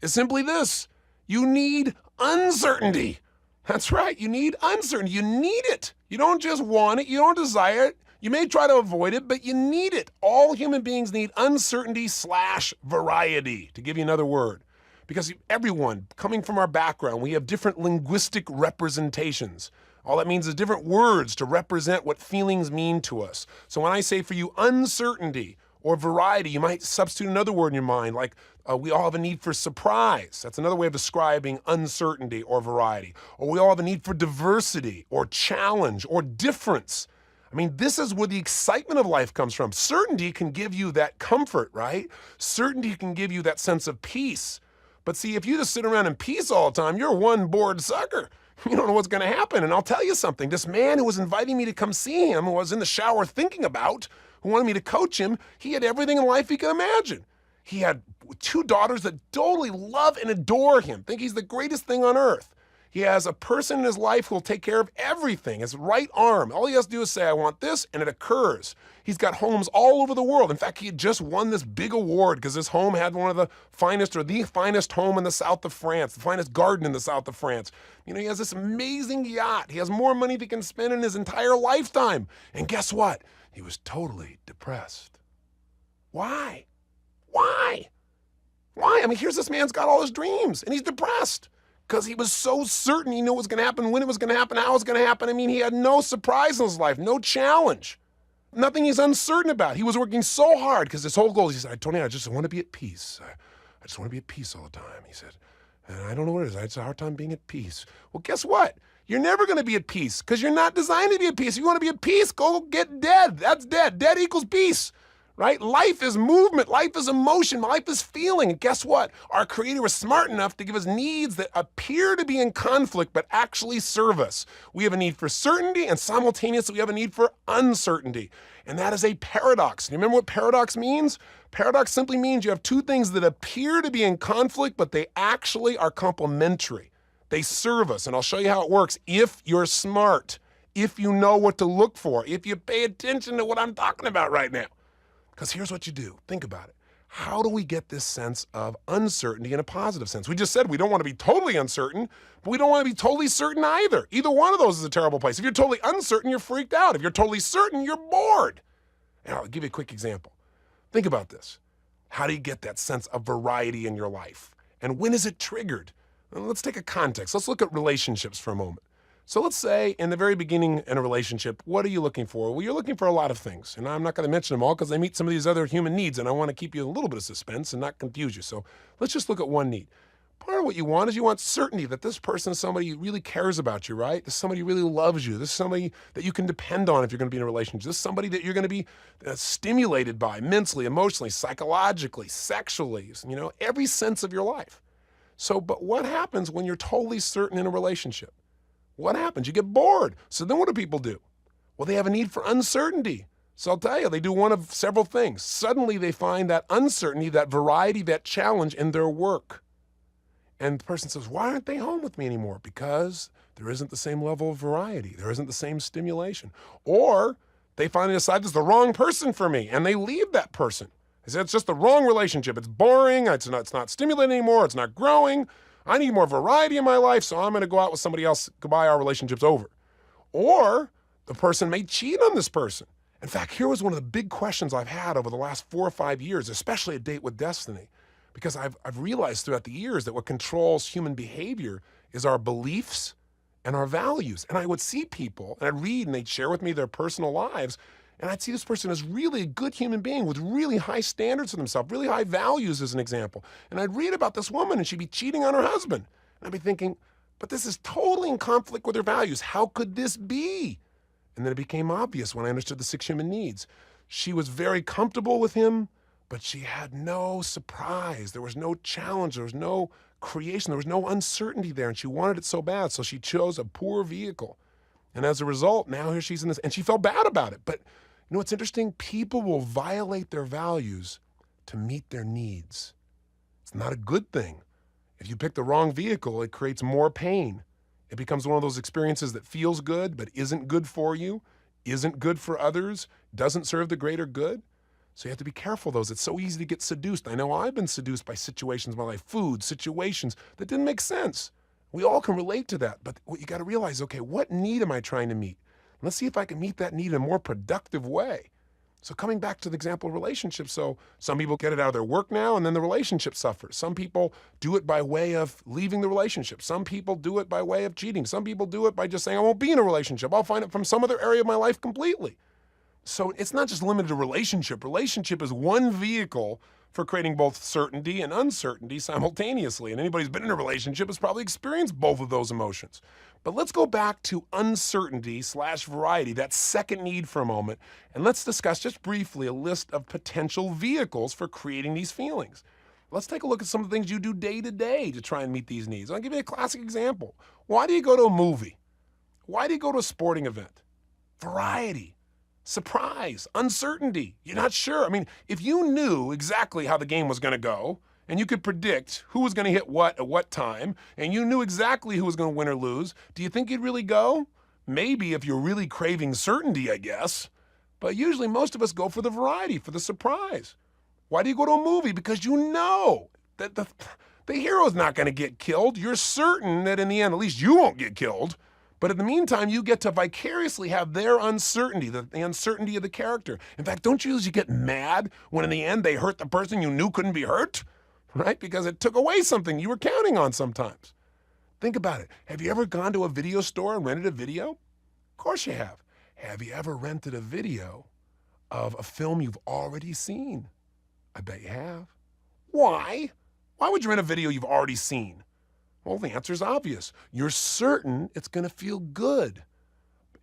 is simply this. You need uncertainty. That's right, you need uncertainty. You need it. You don't just want it, you don't desire it. You may try to avoid it, but you need it. All human beings need uncertainty/variety, to give you another word. Because everyone, coming from our background, we have different linguistic representations. All that means is different words to represent what feelings mean to us. So when I say for you uncertainty or variety, you might substitute another word in your mind, like we all have a need for surprise. That's another way of describing uncertainty or variety. Or we all have a need for diversity or challenge or difference. I mean, this is where the excitement of life comes from. Certainty can give you that comfort, right? Certainty can give you that sense of peace. But see, if you just sit around in peace all the time, you're one bored sucker. You don't know what's going to happen. And I'll tell you something. This man who was inviting me to come see him, who I was in the shower thinking about, who wanted me to coach him, he had everything in life he could imagine. He had 2 daughters that totally love and adore him, think he's the greatest thing on earth. He has a person in his life who will take care of everything, his right arm. All he has to do is say, I want this, and it occurs. He's got homes all over the world. In fact, he had just won this big award because his home had one of the finest, or the finest home in the south of France, the finest garden in the south of France. He has this amazing yacht. He has more money than he can spend in his entire lifetime. And guess what? He was totally depressed. Why? Why? Why? I mean, here's this man's got all his dreams, and he's depressed. Because he was so certain he knew what was going to happen, when it was going to happen, how it was going to happen. I mean, he had no surprise in his life, no challenge, nothing he's uncertain about. He was working so hard because his whole goal is, he said, Tony, I just want to be at peace. I just want to be at peace all the time. He said, and I don't know what it is. I had a hard time being at peace. Well, guess what? You're never going to be at peace because you're not designed to be at peace. If you want to be at peace, go get dead. That's dead. Dead equals peace. Right? Life is movement, life is emotion, life is feeling. And guess what? Our Creator was smart enough to give us needs that appear to be in conflict, but actually serve us. We have a need for certainty, and simultaneously we have a need for uncertainty. And that is a paradox. Do you remember what paradox means? Paradox simply means you have 2 things that appear to be in conflict, but they actually are complementary. They serve us, and I'll show you how it works if you're smart, if you know what to look for, if you pay attention to what I'm talking about right now. Because here's what you do. Think about it. How do we get this sense of uncertainty in a positive sense? We just said we don't want to be totally uncertain, but we don't want to be totally certain either. Either one of those is a terrible place. If you're totally uncertain, you're freaked out. If you're totally certain, you're bored. And I'll give you a quick example. Think about this. How do you get that sense of variety in your life? And when is it triggered? Well, let's take a context. Let's look at relationships for a moment. So let's say in the very beginning in a relationship, what are you looking for? Well, you're looking for a lot of things. And I'm not going to mention them all because they meet some of these other human needs, and I want to keep you in a little bit of suspense and not confuse you. So let's just look at one need. Part of what you want is you want certainty that this person is somebody who really cares about you, right? This is somebody who really loves you. This is somebody that you can depend on if you're going to be in a relationship. This is somebody that you're going to be stimulated by mentally, emotionally, psychologically, sexually, every sense of your life. So, but what happens when you're totally certain in a relationship? What happens? You get bored. So then what do people do? Well, they have a need for uncertainty. So I'll tell you, they do one of several things. Suddenly they find that uncertainty, that variety, that challenge in their work. And the person says, why aren't they home with me anymore? Because there isn't the same level of variety. There isn't the same stimulation. Or they finally decide this is the wrong person for me, and they leave that person. They say, it's just the wrong relationship. It's boring. It's not stimulating anymore. It's not growing. I need more variety in my life, so I'm going to go out with somebody else. Goodbye, our relationship's over. Or the person may cheat on this person. In fact, here was one of the big questions I've had over the last 4 or 5 years, especially at Date with Destiny. because I've realized throughout the years that what controls human behavior is our beliefs and our values. And I would see people, and I'd read, and they'd share with me their personal lives, and I'd see this person as really a good human being with really high standards for themselves, really high values as an example. And I'd read about this woman, and she'd be cheating on her husband. And I'd be thinking, but this is totally in conflict with her values. How could this be? And then it became obvious when I understood the 6 human needs. She was very comfortable with him, but she had no surprise. There was no challenge. There was no creation. There was no uncertainty there, and she wanted it so bad, so she chose a poor vehicle. And as a result, now here she's in this, and she felt bad about it. But you know what's interesting? People will violate their values to meet their needs. It's not a good thing. If you pick the wrong vehicle, it creates more pain. It becomes one of those experiences that feels good, but isn't good for you, isn't good for others, doesn't serve the greater good. So you have to be careful of those. It's so easy to get seduced. I know I've been seduced by situations in my life, food, situations that didn't make sense. We all can relate to that, but what you got to realize, okay, what need am I trying to meet? Let's see if I can meet that need in a more productive way. So coming back to the example of relationships, so some people get it out of their work now and then the relationship suffers. Some people do it by way of leaving the relationship. Some people do it by way of cheating. Some people do it by just saying, I won't be in a relationship. I'll find it from some other area of my life completely. So it's not just limited to relationship. Relationship is one vehicle for creating both certainty and uncertainty simultaneously. And anybody who's been in a relationship has probably experienced both of those emotions. But let's go back to uncertainty/variety, that second need for a moment, and let's discuss just briefly a list of potential vehicles for creating these feelings. Let's take a look at some of the things you do day to day to try and meet these needs. I'll give you a classic example. Why do you go to a movie? Why do you go to a sporting event? Variety, surprise, uncertainty. You're not sure. I mean, if you knew exactly how the game was going to go, and you could predict who was going to hit what at what time, and you knew exactly who was going to win or lose, do you think you'd really go? Maybe if you're really craving certainty, I guess. But usually most of us go for the variety, for the surprise. Why do you go to a movie? Because you know that the hero's not going to get killed. You're certain that in the end, at least you won't get killed. But in the meantime, you get to vicariously have their uncertainty, the uncertainty of the character. In fact, don't you usually get mad when in the end they hurt the person you knew couldn't be hurt? Right? Because it took away something you were counting on sometimes. Think about it. Have you ever gone to a video store and rented a video? Of course you have. Have you ever rented a video of a film you've already seen? I bet you have. Why? Why would you rent a video you've already seen? Well, the answer is obvious. You're certain it's going to feel good.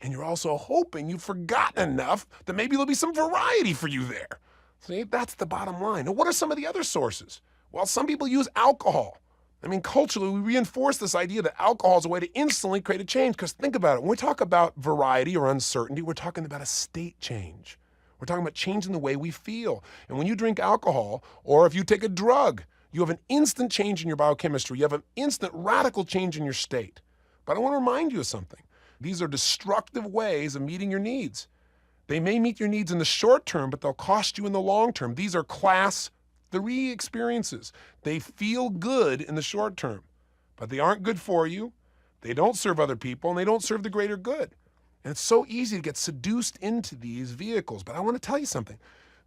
And you're also hoping you've forgotten enough that maybe there'll be some variety for you there. See, that's the bottom line. Now, what are some of the other sources? Well, some people use alcohol. I mean, culturally, we reinforce this idea that alcohol is a way to instantly create a change. Because think about it. When we talk about variety or uncertainty, we're talking about a state change. We're talking about changing the way we feel. And when you drink alcohol, or if you take a drug, you have an instant change in your biochemistry. You have an instant radical change in your state. But I want to remind you of something. These are destructive ways of meeting your needs. They may meet your needs in the short term, but they'll cost you in the long term. These are class 3 experiences. They feel good in the short term, but they aren't good for you. They don't serve other people, and they don't serve the greater good. And it's so easy to get seduced into these vehicles. But I want to tell you something.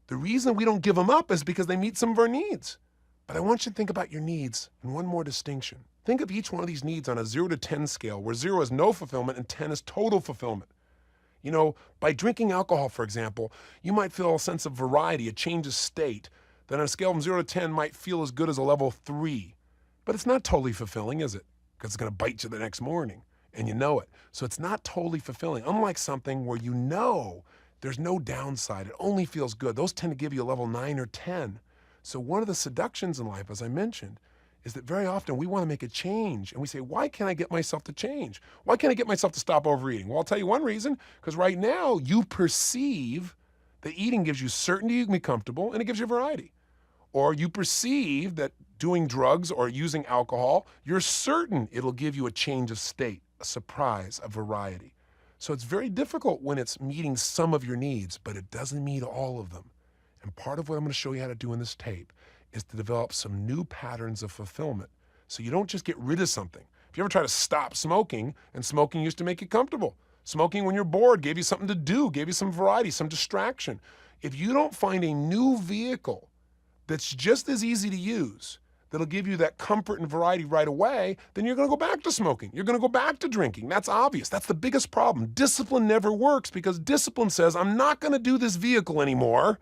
The reason we don't give them up is because they meet some of our needs. But I want you to think about your needs in one more distinction. Think of each one of these needs on a 0 to 10 scale, where 0 is no fulfillment and 10 is total fulfillment. You know, by drinking alcohol, for example, you might feel a sense of variety, a change of state, that on a scale from 0 to 10 might feel as good as a level 3. But it's not totally fulfilling, is it? Because it's going to bite you the next morning, and you know it. So it's not totally fulfilling, unlike something where you know there's no downside. It only feels good. Those tend to give you a level 9 or 10. So one of the seductions in life, as I mentioned, is that very often we want to make a change. And we say, why can't I get myself to change? Why can't I get myself to stop overeating? Well, I'll tell you one reason, because right now you perceive that eating gives you certainty, you can be comfortable, and it gives you variety. Or you perceive that doing drugs or using alcohol, you're certain it'll give you a change of state, a surprise, a variety. So it's very difficult when it's meeting some of your needs, but it doesn't meet all of them. And part of what I'm going to show you how to do in this tape is to develop some new patterns of fulfillment. So you don't just get rid of something. If you ever try to stop smoking, and smoking used to make you comfortable. Smoking when you're bored gave you something to do, gave you some variety, some distraction. If you don't find a new vehicle that's just as easy to use, that'll give you that comfort and variety right away, then you're going to go back to smoking. You're going to go back to drinking. That's obvious. That's the biggest problem. Discipline never works because discipline says, I'm not going to do this vehicle anymore.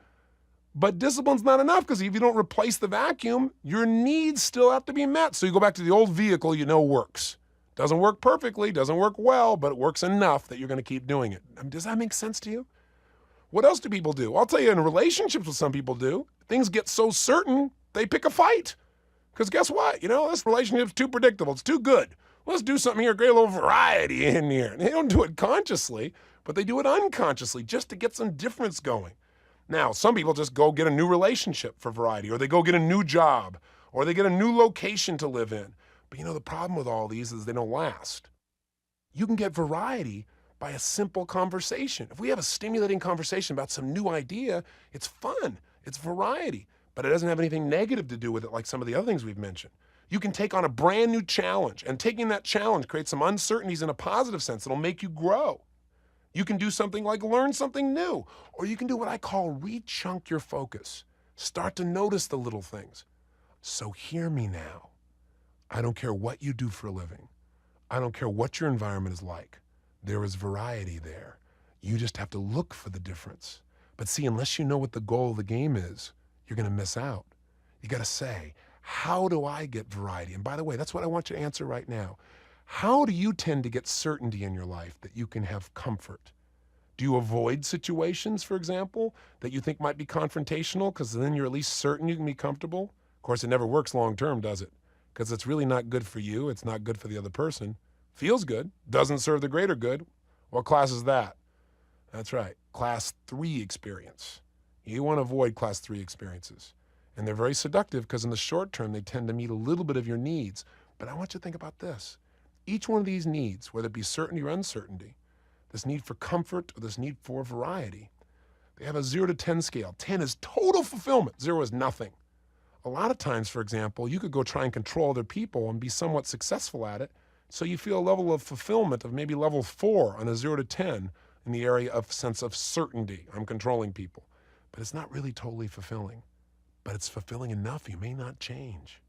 But discipline's not enough because if you don't replace the vacuum, your needs still have to be met. So you go back to the old vehicle you know works. Doesn't work perfectly, doesn't work well, but it works enough that you're going to keep doing it. Does that make sense to you? What else do people do? I'll tell you, in relationships, what some people do, things get so certain, they pick a fight. Because guess what? This relationship's too predictable. It's too good. Let's do something here, create a little variety in here. And they don't do it consciously, but they do it unconsciously just to get some difference going. Now, some people just go get a new relationship for variety, or they go get a new job, or they get a new location to live in. But the problem with all these is they don't last. You can get variety by a simple conversation. If we have a stimulating conversation about some new idea, it's fun, it's variety, but it doesn't have anything negative to do with it like some of the other things we've mentioned. You can take on a brand new challenge, and taking that challenge creates some uncertainties in a positive sense that'll make you grow. You can do something like learn something new, or you can do what I call re-chunk your focus. Start to notice the little things. So hear me now. I don't care what you do for a living. I don't care what your environment is like. There is variety there. You just have to look for the difference. But see, unless you know what the goal of the game is, you're going to miss out. You got to say, how do I get variety? And by the way, that's what I want you to answer right now. How do you tend to get certainty in your life that you can have comfort? Do you avoid situations, for example, that you think might be confrontational because then you're at least certain you can be comfortable? Of course, it never works long term, does it? Because it's really not good for you. It's not good for the other person. Feels good, doesn't serve the greater good. What class is that? That's right, class 3 experience. You want to avoid class 3 experiences. And they're very seductive because in the short term, they tend to meet a little bit of your needs. But I want you to think about this. Each one of these needs, whether it be certainty or uncertainty, this need for comfort or this need for variety, they have a 0 to 10 scale. 10 is total fulfillment, 0 is nothing. A lot of times, for example, you could go try and control other people and be somewhat successful at it, so you feel a level of fulfillment of maybe level 4 on a 0 to 10 in the area of sense of certainty. I'm controlling people. But it's not really totally fulfilling. But it's fulfilling enough you may not change.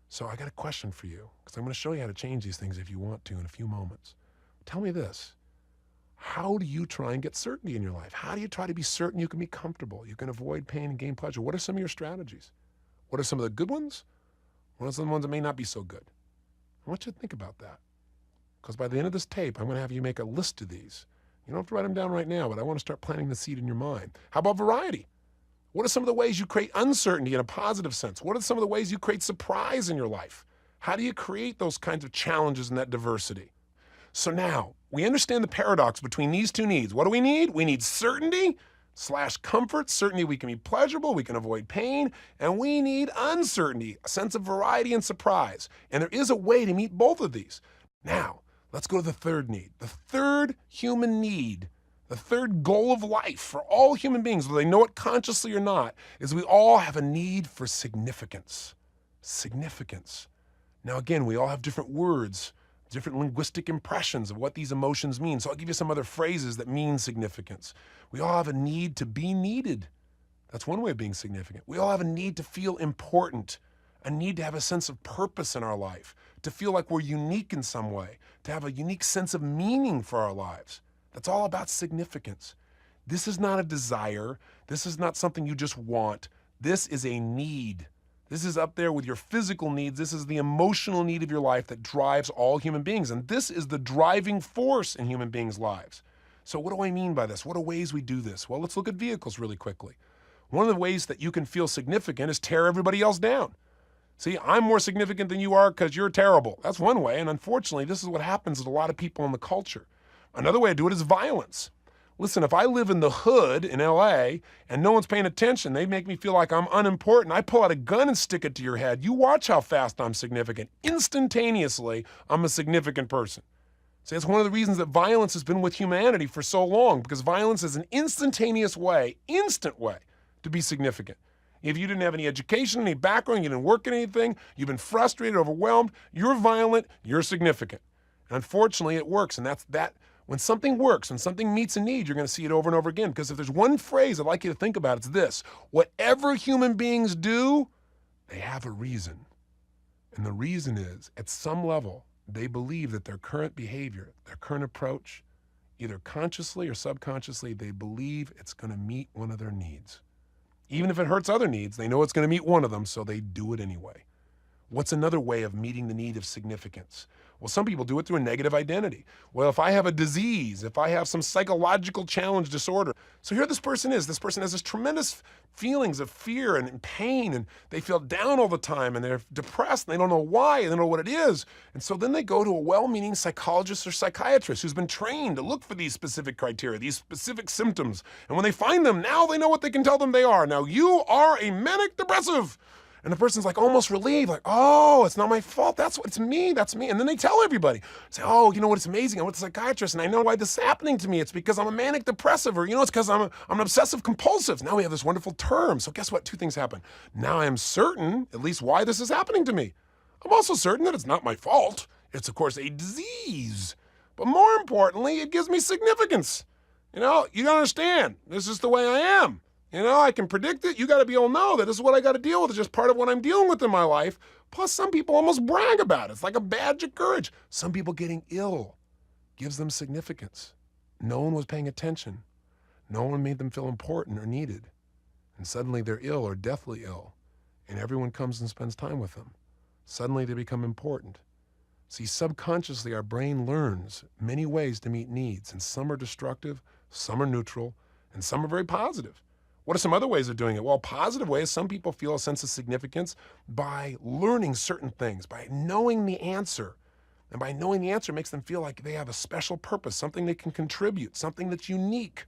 So I got a question for you, because I'm going to show you how to change these things if you want to in a few moments. Tell me this. How do you try and get certainty in your life? How do you try to be certain you can be comfortable, you can avoid pain and gain pleasure? What are some of your strategies? What are some of the good ones? What are some of the ones that may not be so good? I want you to think about that, because by the end of this tape, I'm going to have you make a list of these. You don't have to write them down right now, but I want to start planting the seed in your mind. How about variety? What are some of the ways you create uncertainty in a positive sense? What are some of the ways you create surprise in your life? How do you create those kinds of challenges and that diversity? So now, we understand the paradox between these two needs. What do we need? We need certainty / comfort. Certainty we can be pleasurable, we can avoid pain, and we need uncertainty, a sense of variety and surprise. And there is a way to meet both of these. Now, let's go to the third need. The third human need, the third goal of life for all human beings, whether they know it consciously or not, is we all have a need for significance. Significance. Now again, we all have different words, different linguistic impressions of what these emotions mean. So I'll give you some other phrases that mean significance. We all have a need to be needed. That's one way of being significant. We all have a need to feel important, a need to have a sense of purpose in our life, to feel like we're unique in some way, to have a unique sense of meaning for our lives. That's all about significance. This is not a desire. This is not something you just want. This is a need. This is up there with your physical needs. This is the emotional need of your life that drives all human beings. And this is the driving force in human beings' lives. So what do I mean by this? What are ways we do this? Well, let's look at vehicles really quickly. One of the ways that you can feel significant is tear everybody else down. See, I'm more significant than you are because you're terrible. That's one way. And unfortunately, this is what happens with a lot of people in the culture. Another way to do it is violence. Listen, if I live in the hood in LA and no one's paying attention, they make me feel like I'm unimportant. I pull out a gun and stick it to your head. You watch how fast I'm significant. Instantaneously, I'm a significant person. See, that's one of the reasons that violence has been with humanity for so long, because violence is an instantaneous way, instant way to be significant. If you didn't have any education, any background, you didn't work in anything, you've been frustrated, overwhelmed, you're violent, you're significant. And unfortunately, it works, and that When something works, when something meets a need, you're going to see it over and over again. Because if there's one phrase I'd like you to think about, it's this: whatever human beings do, they have a reason. And the reason is, at some level, they believe that their current behavior, their current approach, either consciously or subconsciously, they believe it's going to meet one of their needs. Even if it hurts other needs, they know it's going to meet one of them, so they do it anyway. What's another way of meeting the need of significance? Well, some people do it through a negative identity. Well, if I have a disease, if I have some psychological challenge disorder. So here this person is. This person has this tremendous feelings of fear and pain, and they feel down all the time, and they're depressed, and they don't know why, and they don't know what it is. And so then they go to a well-meaning psychologist or psychiatrist who's been trained to look for these specific criteria, these specific symptoms. And when they find them, now they know what they can tell them they are. Now, you are a manic depressive. And the person's like almost relieved, like, oh, it's not my fault. It's me, that's me. And then they tell everybody, say, oh, you know what, it's amazing. I went to a psychiatrist and I know why this is happening to me. It's because I'm a manic depressive, or, it's because I'm an obsessive compulsive. Now we have this wonderful term. So guess what? Two things happen. Now I am certain, at least, why this is happening to me. I'm also certain that it's not my fault. It's, of course, a disease. But more importantly, it gives me significance. You don't understand. This is the way I am. I can predict it. You got to be able to know that this is what I got to deal with. It's just part of what I'm dealing with in my life. Plus, some people almost brag about it. It's like a badge of courage. Some people getting ill gives them significance. No one was paying attention. No one made them feel important or needed. And suddenly they're ill or deathly ill. And everyone comes and spends time with them. Suddenly they become important. See, subconsciously, our brain learns many ways to meet needs. And some are destructive, some are neutral, and some are very positive. What are some other ways of doing it? Well, positive ways, some people feel a sense of significance by learning certain things, by knowing the answer. And by knowing the answer makes them feel like they have a special purpose, something they can contribute, something that's unique.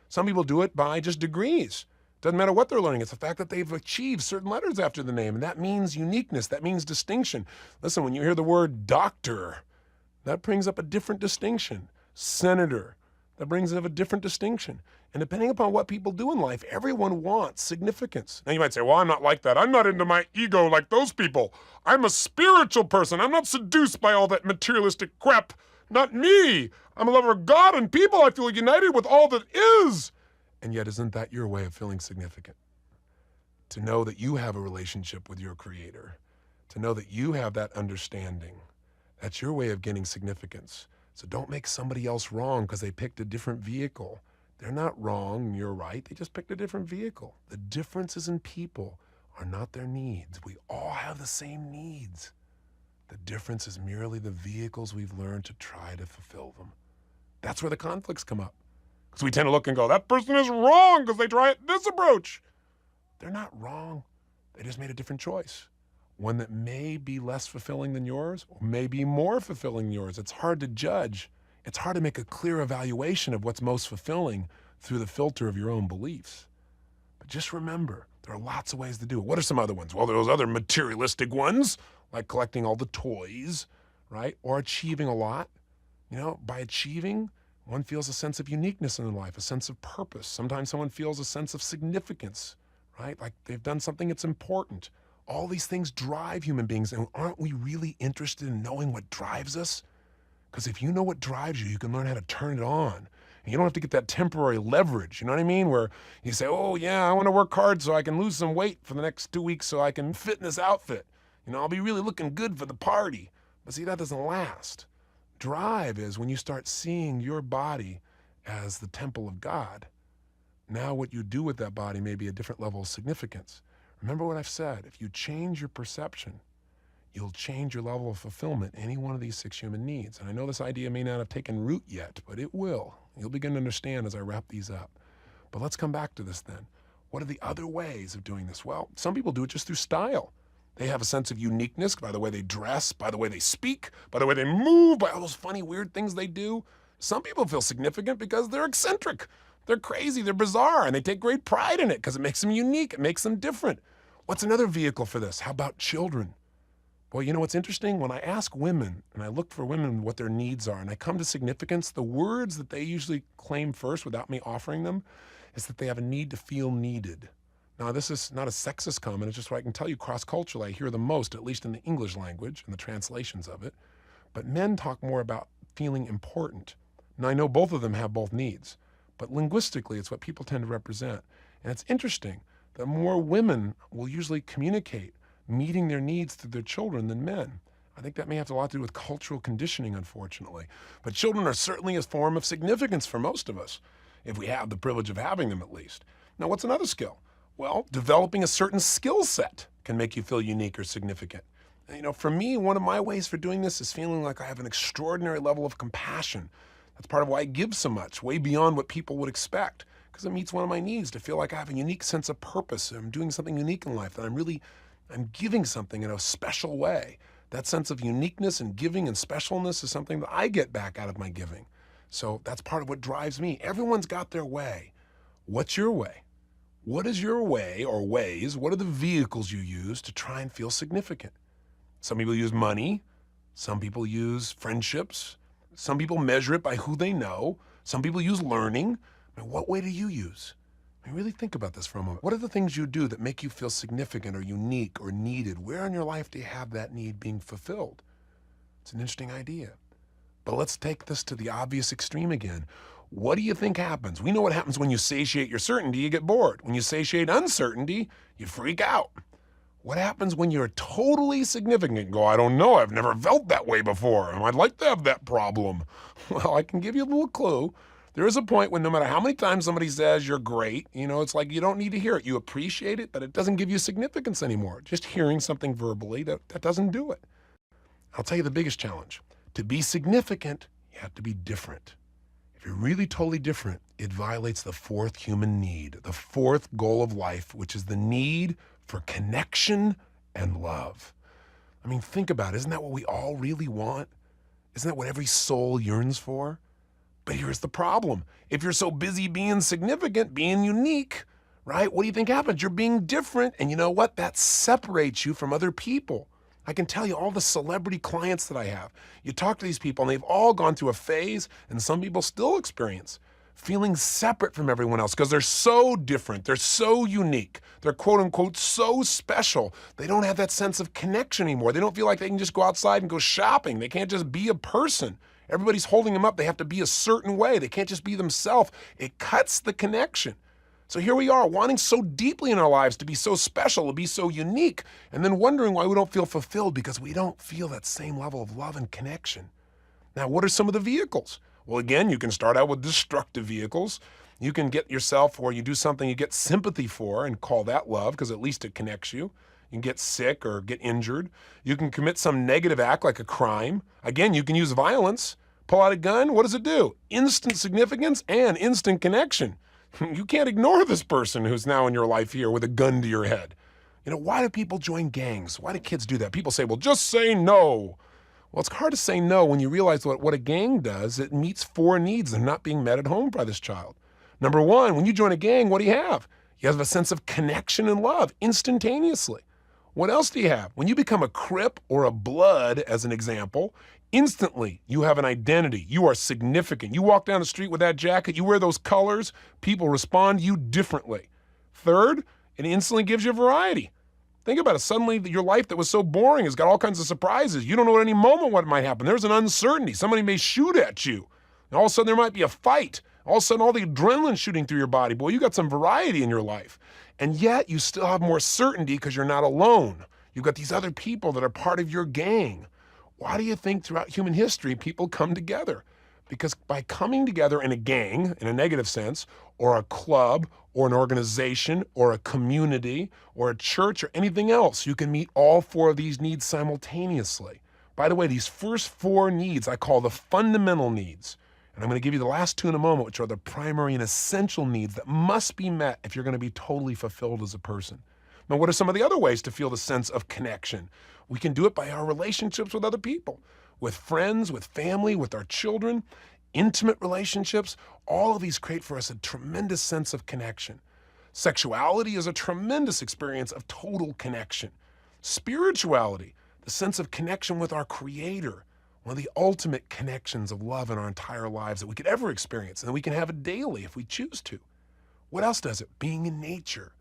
Some people do it by just degrees. Doesn't matter what they're learning. It's the fact that they've achieved certain letters after the name, and that means uniqueness. That means distinction. Listen, when you hear the word doctor, that brings up a different distinction. Senator, that brings up a different distinction. And depending upon what people do in life, everyone wants significance. Now you might say, well, I'm not like that. I'm not into my ego like those people. I'm a spiritual person. I'm not seduced by all that materialistic crap. Not me. I'm a lover of God and people. I feel united with all that is. And yet, isn't that your way of feeling significant? To know that you have a relationship with your Creator. To know that you have that understanding. That's your way of getting significance. So don't make somebody else wrong because they picked a different vehicle. They're not wrong and you're right. They just picked a different vehicle. The differences in people are not their needs. We all have the same needs. The difference is merely the vehicles we've learned to try to fulfill them. That's where the conflicts come up. Because we tend to look and go, that person is wrong because they try this approach. They're not wrong. They just made a different choice. One that may be less fulfilling than yours, or may be more fulfilling than yours. It's hard to judge. It's hard to make a clear evaluation of what's most fulfilling through the filter of your own beliefs. But just remember, there are lots of ways to do it. What are some other ones? Well, there are those other materialistic ones, like collecting all the toys, right? Or achieving a lot. By achieving, one feels a sense of uniqueness in their life, a sense of purpose. Sometimes someone feels a sense of significance, right? Like they've done something that's important. All these things drive human beings, and aren't we really interested in knowing what drives us? Because if you know what drives you, you can learn how to turn it on. And you don't have to get that temporary leverage, you know what I mean? Where you say, oh yeah, I want to work hard so I can lose some weight for the next 2 weeks so I can fit in this outfit. I'll be really looking good for the party. But see, that doesn't last. Drive is when you start seeing your body as the temple of God. Now what you do with that body may be a different level of significance. Remember what I've said, if you change your perception, you'll change your level of fulfillment in any one of these 6 human needs. And I know this idea may not have taken root yet, but it will. You'll begin to understand as I wrap these up. But let's come back to this then. What are the other ways of doing this? Well, some people do it just through style. They have a sense of uniqueness by the way they dress, by the way they speak, by the way they move, by all those funny, weird things they do. Some people feel significant because they're eccentric. They're crazy, they're bizarre, and they take great pride in it because it makes them unique, it makes them different. What's another vehicle for this? How about children? Well, what's interesting? When I ask women, and I look for women what their needs are, and I come to significance, the words that they usually claim first without me offering them is that they have a need to feel needed. Now, this is not a sexist comment, it's just what I can tell you cross-culturally, I hear the most, at least in the English language and the translations of it. But men talk more about feeling important. Now, I know both of them have both needs, but linguistically, it's what people tend to represent. And it's interesting that more women will usually communicate meeting their needs through their children than men. I think that may have a lot to do with cultural conditioning, unfortunately. But children are certainly a form of significance for most of us, if we have the privilege of having them at least. Now, what's another skill? Well, developing a certain skill set can make you feel unique or significant. And, for me, one of my ways for doing this is feeling like I have an extraordinary level of compassion. That's part of why I give so much, way beyond what people would expect, because it meets one of my needs to feel like I have a unique sense of purpose. I'm doing something unique in life, that I'm giving something in a special way. That sense of uniqueness and giving and specialness is something that I get back out of my giving. So that's part of what drives me. Everyone's got their way. What's your way? What is your way or ways? What are the vehicles you use to try and feel significant? Some people use money. Some people use friendships. Some people measure it by who they know. Some people use learning. What way do you use? Really think about this for a moment. What are the things you do that make you feel significant or unique or needed? Where in your life do you have that need being fulfilled? It's an interesting idea. But let's take this to the obvious extreme again. What do you think happens? We know what happens when you satiate your certainty, you get bored. When you satiate uncertainty, you freak out. What happens when you're totally significant and go, I don't know, I've never felt that way before, and I'd like to have that problem? Well, I can give you a little clue. There is a point when no matter how many times somebody says you're great, it's like you don't need to hear it. You appreciate it, but it doesn't give you significance anymore. Just hearing something verbally, that doesn't do it. I'll tell you the biggest challenge. To be significant, you have to be different. If you're really totally different, it violates the fourth human need, the fourth goal of life, which is the need for connection and love. Think about it. Isn't that what we all really want? Isn't that what every soul yearns for? But here's the problem. If you're so busy being significant, being unique, right? What do you think happens? You're being different, and you know what? That separates you from other people. I can tell you all the celebrity clients that I have. You talk to these people, and they've all gone through a phase, and some people still experience feeling separate from everyone else because they're so different. They're so unique. They're quote unquote so special. They don't have that sense of connection anymore. They don't feel like they can just go outside and go shopping. They can't just be a person. Everybody's holding them up. They have to be a certain way. They can't just be themselves. It cuts the connection. So here we are, wanting so deeply in our lives to be so special, to be so unique, and then wondering why we don't feel fulfilled because we don't feel that same level of love and connection. Now, what are some of the vehicles? Well, again, you can start out with destructive vehicles. You can get yourself, or you do something you get sympathy for and call that love because at least it connects you. You can get sick or get injured. You can commit some negative act like a crime. Again, you can use violence. Pull out a gun. What does it do? Instant significance and instant connection. You can't ignore this person who's now in your life here with a gun to your head. Why do people join gangs? Why do kids do that? People say, well, just say no. Well, it's hard to say no when you realize what a gang does. It meets four needs that are not being met at home by this child. Number one, when you join a gang, what do you have? You have a sense of connection and love instantaneously. What else do you have? When you become a Crip or a Blood, as an example, instantly you have an identity. You are significant. You walk down the street with that jacket, you wear those colors, people respond to you differently. Third, it instantly gives you variety. Think about it. Suddenly, your life that was so boring has got all kinds of surprises. You don't know at any moment what might happen. There's an uncertainty. Somebody may shoot at you. And all of a sudden, there might be a fight. All of a sudden, all the adrenaline shooting through your body. Boy, you got some variety in your life. And yet, you still have more certainty because you're not alone. You've got these other people that are part of your gang. Why do you think throughout human history people come together? Because by coming together in a gang, in a negative sense, or a club, or an organization, or a community, or a church, or anything else, you can meet all four of these needs simultaneously. By the way, these first four needs I call the fundamental needs. And I'm going to give you the last two in a moment, which are the primary and essential needs that must be met if you're going to be totally fulfilled as a person. Now, what are some of the other ways to feel the sense of connection? We can do it by our relationships with other people, with friends, with family, with our children, intimate relationships. All of these create for us a tremendous sense of connection. Sexuality is a tremendous experience of total connection. Spirituality, the sense of connection with our Creator, one of the ultimate connections of love in our entire lives that we could ever experience, and we can have it daily if we choose to. What else does it? Being in nature.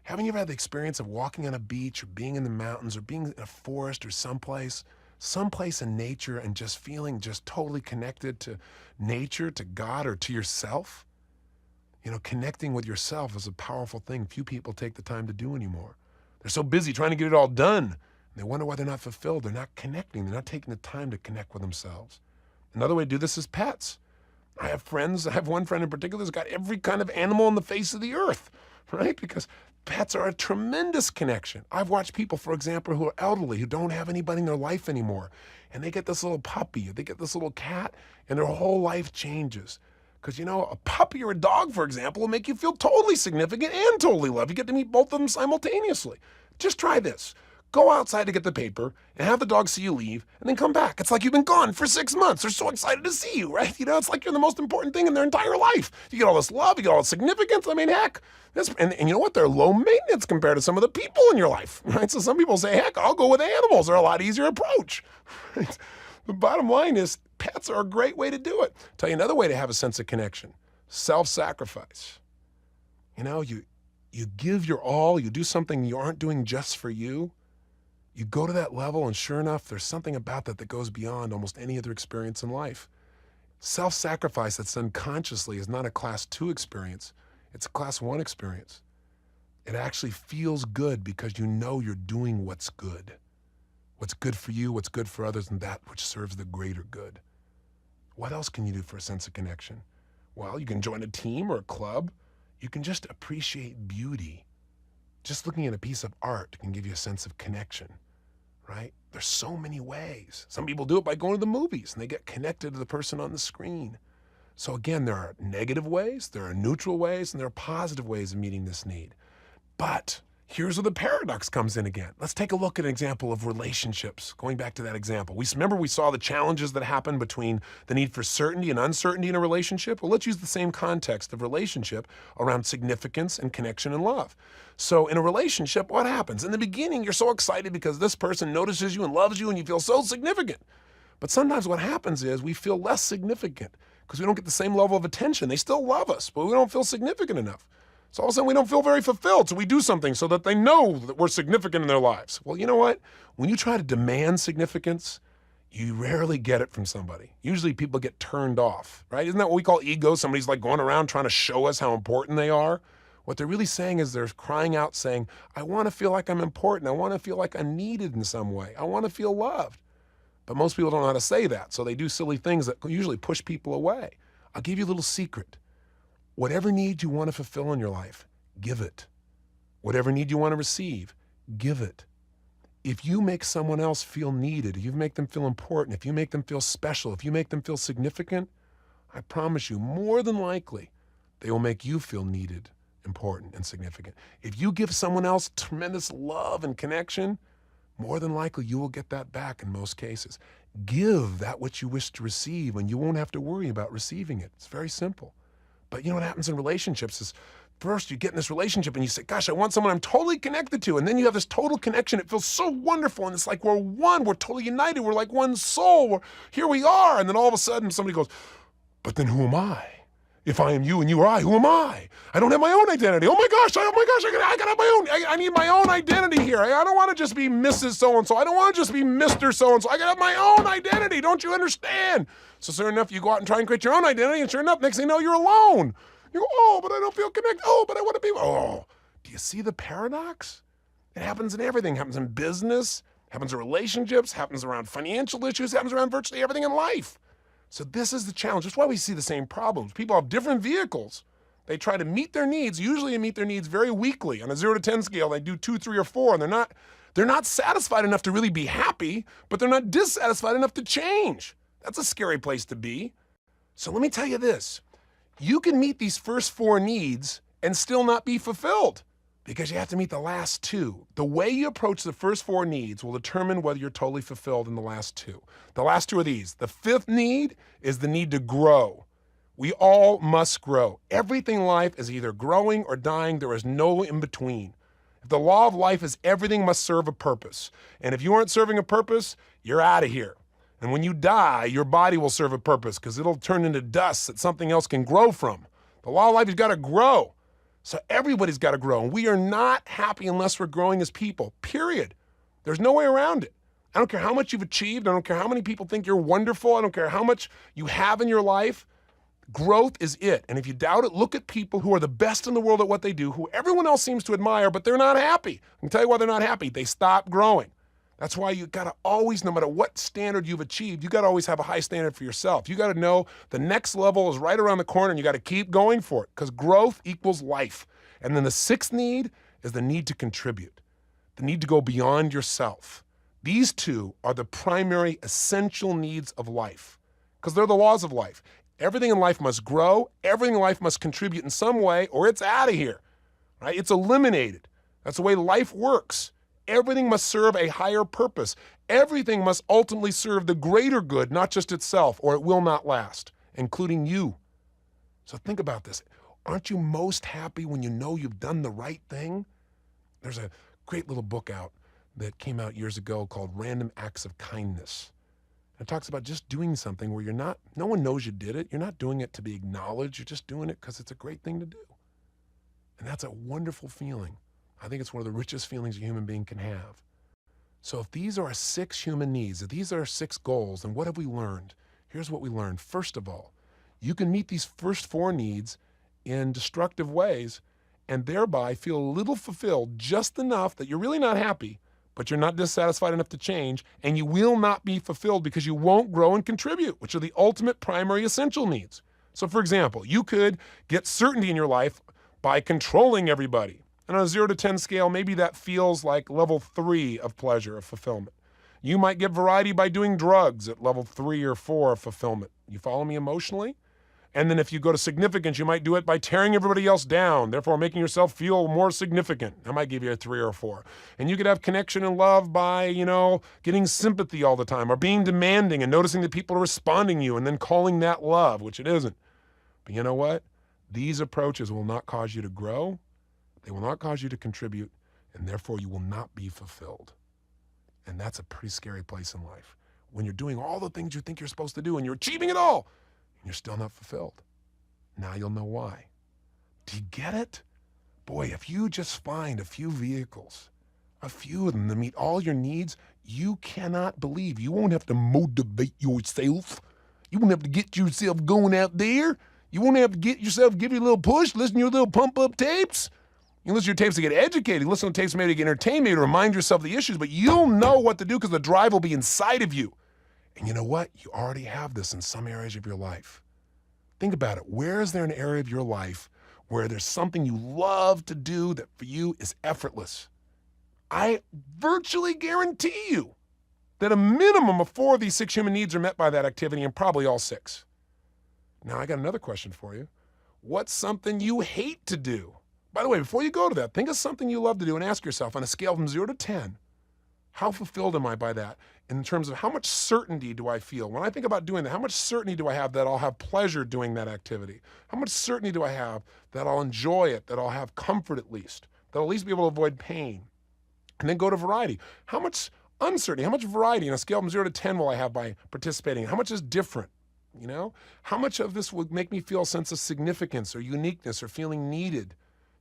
Haven't you ever had the experience of walking on a beach or being in the mountains or being in a forest or someplace? someplace in nature and just feeling just totally connected to nature, to God, or to yourself. You know, connecting with yourself is a powerful thing few people take the time to do anymore. They're so busy trying to get it all done. And they wonder why they're not fulfilled. They're not connecting. They're not taking the time to connect with themselves. Another way to do this is pets. I have one friend in particular who's got every kind of animal on the face of the earth, right? Because pets are a tremendous connection. I've watched people, for example, who are elderly, who don't have anybody in their life anymore, and they get this little puppy, or they get this little cat, and their whole life changes. Because, you know, a puppy or a dog, for example, will make you feel totally significant and totally loved. You get to meet both of them simultaneously. Just try this. Go outside to get the paper and have the dog see you leave and then come back. It's like you've been gone for 6 months. They're so excited to see you, right? You know, it's like you're the most important thing in their entire life. You get all this love, you get all this significance. I mean, heck, and you know what? They're low maintenance compared to some of the people in your life, right? So some people say, heck, I'll go with animals. They're a lot easier approach. Right? The bottom line is pets are a great way to do it. I'll tell you another way to have a sense of connection: self-sacrifice. You know, you give your all, you do something you aren't doing just for you. You go to that level, and sure enough, there's something about that goes beyond almost any other experience in life. Self-sacrifice that's done consciously is not a class 2 experience. It's a class 1 experience. It actually feels good because you know you're doing what's good. What's good for you, what's good for others, and that which serves the greater good. What else can you do for a sense of connection? Well, you can join a team or a club. You can just appreciate beauty. Just looking at a piece of art can give you a sense of connection, right? There's so many ways. Some people do it by going to the movies and they get connected to the person on the screen. So again, there are negative ways, there are neutral ways, and there are positive ways of meeting this need. But here's where the paradox comes in again. Let's take a look at an example of relationships. Going back to that example, we saw the challenges that happen between the need for certainty and uncertainty in a relationship. Well, let's use the same context of relationship around significance and connection and love. So in a relationship, what happens? In the beginning, you're so excited because this person notices you and loves you and you feel so significant. But sometimes what happens is we feel less significant because we don't get the same level of attention. They still love us, but we don't feel significant enough. So all of a sudden we don't feel very fulfilled, so we do something so that they know that we're significant in their lives. Well, you know what? When you try to demand significance, you rarely get it from somebody. Usually people get turned off, right? Isn't that what we call ego? Somebody's like going around trying to show us how important they are. What they're really saying is they're crying out saying, I want to feel like I'm important. I want to feel like I'm needed in some way. I want to feel loved. But most people don't know how to say that, so they do silly things that usually push people away. I'll give you a little secret. Whatever need you want to fulfill in your life, give it. Whatever need you want to receive, give it. If you make someone else feel needed, if you make them feel important, if you make them feel special, if you make them feel significant, I promise you, more than likely, they will make you feel needed, important, and significant. If you give someone else tremendous love and connection, more than likely you will get that back in most cases. Give that which you wish to receive, and you won't have to worry about receiving it. It's very simple. But you know what happens in relationships is first you get in this relationship and you say, gosh, I want someone I'm totally connected to. And then you have this total connection. It feels so wonderful. And it's like we're one. We're totally united. We're like one soul. Here we are. And then all of a sudden somebody goes, but then who am I? If I am you and you are I, who am I? I don't have my own identity. Oh my gosh, I gotta have my own. I need my own identity here. I don't want to just be Mrs. So-and-so. I don't want to just be Mr. So-and-so. I gotta have my own identity. Don't you understand? So sure enough, you go out and try and create your own identity, and sure enough, next thing you know, you're alone. You go, oh, but I don't feel connected. Oh, but I want to be. Oh, do you see the paradox? It happens in everything. It happens in business, happens in relationships, happens around financial issues, happens around virtually everything in life. So this is the challenge. That's why we see the same problems. People have different vehicles. They try to meet their needs. Usually they meet their needs very weakly. On a 0 to 10 scale, they do 2, 3, or 4, and they're not satisfied enough to really be happy, but they're not dissatisfied enough to change. That's a scary place to be. So let me tell you this. You can meet these first 4 needs and still not be fulfilled because you have to meet the last 2. The way you approach the first 4 needs will determine whether you're totally fulfilled in the last 2. The last 2 are these. The 5th need is the need to grow. We all must grow. Everything in life is either growing or dying. There is no in between. If the law of life is everything must serve a purpose. And if you aren't serving a purpose, you're out of here. And when you die, your body will serve a purpose because it'll turn into dust that something else can grow from. The law of life, you've got to grow. So everybody's got to grow. And we are not happy unless we're growing as people, period. There's no way around it. I don't care how much you've achieved. I don't care how many people think you're wonderful. I don't care how much you have in your life. Growth is it. And if you doubt it, look at people who are the best in the world at what they do, who everyone else seems to admire, but they're not happy. I can tell you why they're not happy. They stop growing. That's why you got to always, no matter what standard you've achieved, you got to always have a high standard for yourself. You got to know the next level is right around the corner and you got to keep going for it because growth equals life. And then the sixth need is the need to contribute, the need to go beyond yourself. These two are the primary essential needs of life because they're the laws of life. Everything in life must grow. Everything in life must contribute in some way or it's out of here, right? It's eliminated. That's the way life works. Everything must serve a higher purpose. Everything must ultimately serve the greater good, not just itself, or it will not last, including you. So think about this. Aren't you most happy when you know you've done the right thing? There's a great little book out that came out years ago called Random Acts of Kindness. It talks about just doing something where no one knows you did it. You're not doing it to be acknowledged. You're just doing it because it's a great thing to do. And that's a wonderful feeling. I think it's one of the richest feelings a human being can have. So if these are our 6 human needs, if these are our 6 goals, then what have we learned? Here's what we learned. First of all, you can meet these first 4 needs in destructive ways and thereby feel a little fulfilled, just enough that you're really not happy, but you're not dissatisfied enough to change, and you will not be fulfilled because you won't grow and contribute, which are the ultimate primary essential needs. So for example, you could get certainty in your life by controlling everybody. And on a 0 to 10 scale, maybe that feels like level 3 of pleasure, of fulfillment. You might get variety by doing drugs at level 3 or 4 of fulfillment. You follow me emotionally? And then if you go to significance, you might do it by tearing everybody else down, therefore making yourself feel more significant. That might give you a 3 or 4. And you could have connection and love by, getting sympathy all the time or being demanding and noticing that people are responding to you and then calling that love, which it isn't. But you know what? These approaches will not cause you to grow. They will not cause you to contribute, and therefore you will not be fulfilled. And that's a pretty scary place in life. When you're doing all the things you think you're supposed to do and you're achieving it all, and you're still not fulfilled. Now you'll know why. Do you get it? Boy, if you just find a few vehicles, a few of them to meet all your needs, you cannot believe. You won't have to motivate yourself. You won't have to get yourself going out there. You won't have to give you a little push, listen to your little pump-up tapes. You listen to your tapes to get educated. You listen to tapes maybe to get entertained, maybe to remind yourself of the issues, but you'll know what to do because the drive will be inside of you. And you know what? You already have this in some areas of your life. Think about it. Where is there an area of your life where there's something you love to do that for you is effortless? I virtually guarantee you that a minimum of 4 of these 6 human needs are met by that activity, and probably all 6. Now, I got another question for you. What's something you hate to do? By the way, before you go to that, think of something you love to do and ask yourself on a scale from 0 to 10, how fulfilled am I by that in terms of how much certainty do I feel? When I think about doing that, how much certainty do I have that I'll have pleasure doing that activity? How much certainty do I have that I'll enjoy it, that I'll have comfort at least, that I'll at least be able to avoid pain? And then go to variety. How much uncertainty, how much variety on a scale from 0 to 10 will I have by participating? How much is different? How much of this will make me feel a sense of significance or uniqueness or feeling needed?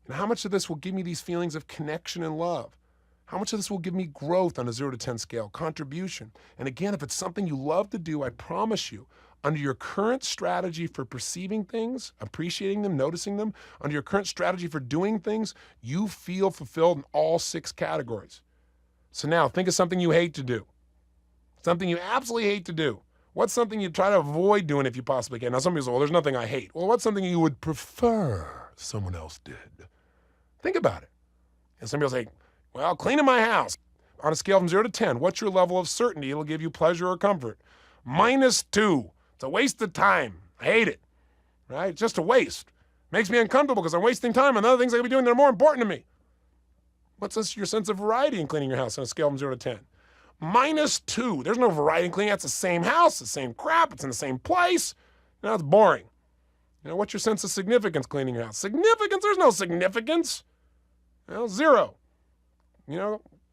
And how much of this will give me these feelings of connection and love? How much of this will give me growth on a 0 to 10 scale, contribution? And again, if it's something you love to do, I promise you, under your current strategy for perceiving things, appreciating them, noticing them, under your current strategy for doing things, you feel fulfilled in all 6 categories. So now think of something you hate to do. Something you absolutely hate to do. What's something you try to avoid doing if you possibly can? Now some people say, well, there's nothing I hate. Well, what's something you would prefer someone else did? Think about it. And some people say, well, cleaning my house. On a scale from 0 to 10, what's your level of certainty it'll give you pleasure or comfort? -2. It's a waste of time. I hate it. Right? It's just a waste. Makes me uncomfortable because I'm wasting time on other things I could be doing that are more important to me. What's your sense of variety in cleaning your house on a scale from 0 to 10? -2. There's no variety in cleaning. That's the same house, the same crap. It's in the same place. It's boring. What's your sense of significance cleaning your house? Significance? There's no significance. 0.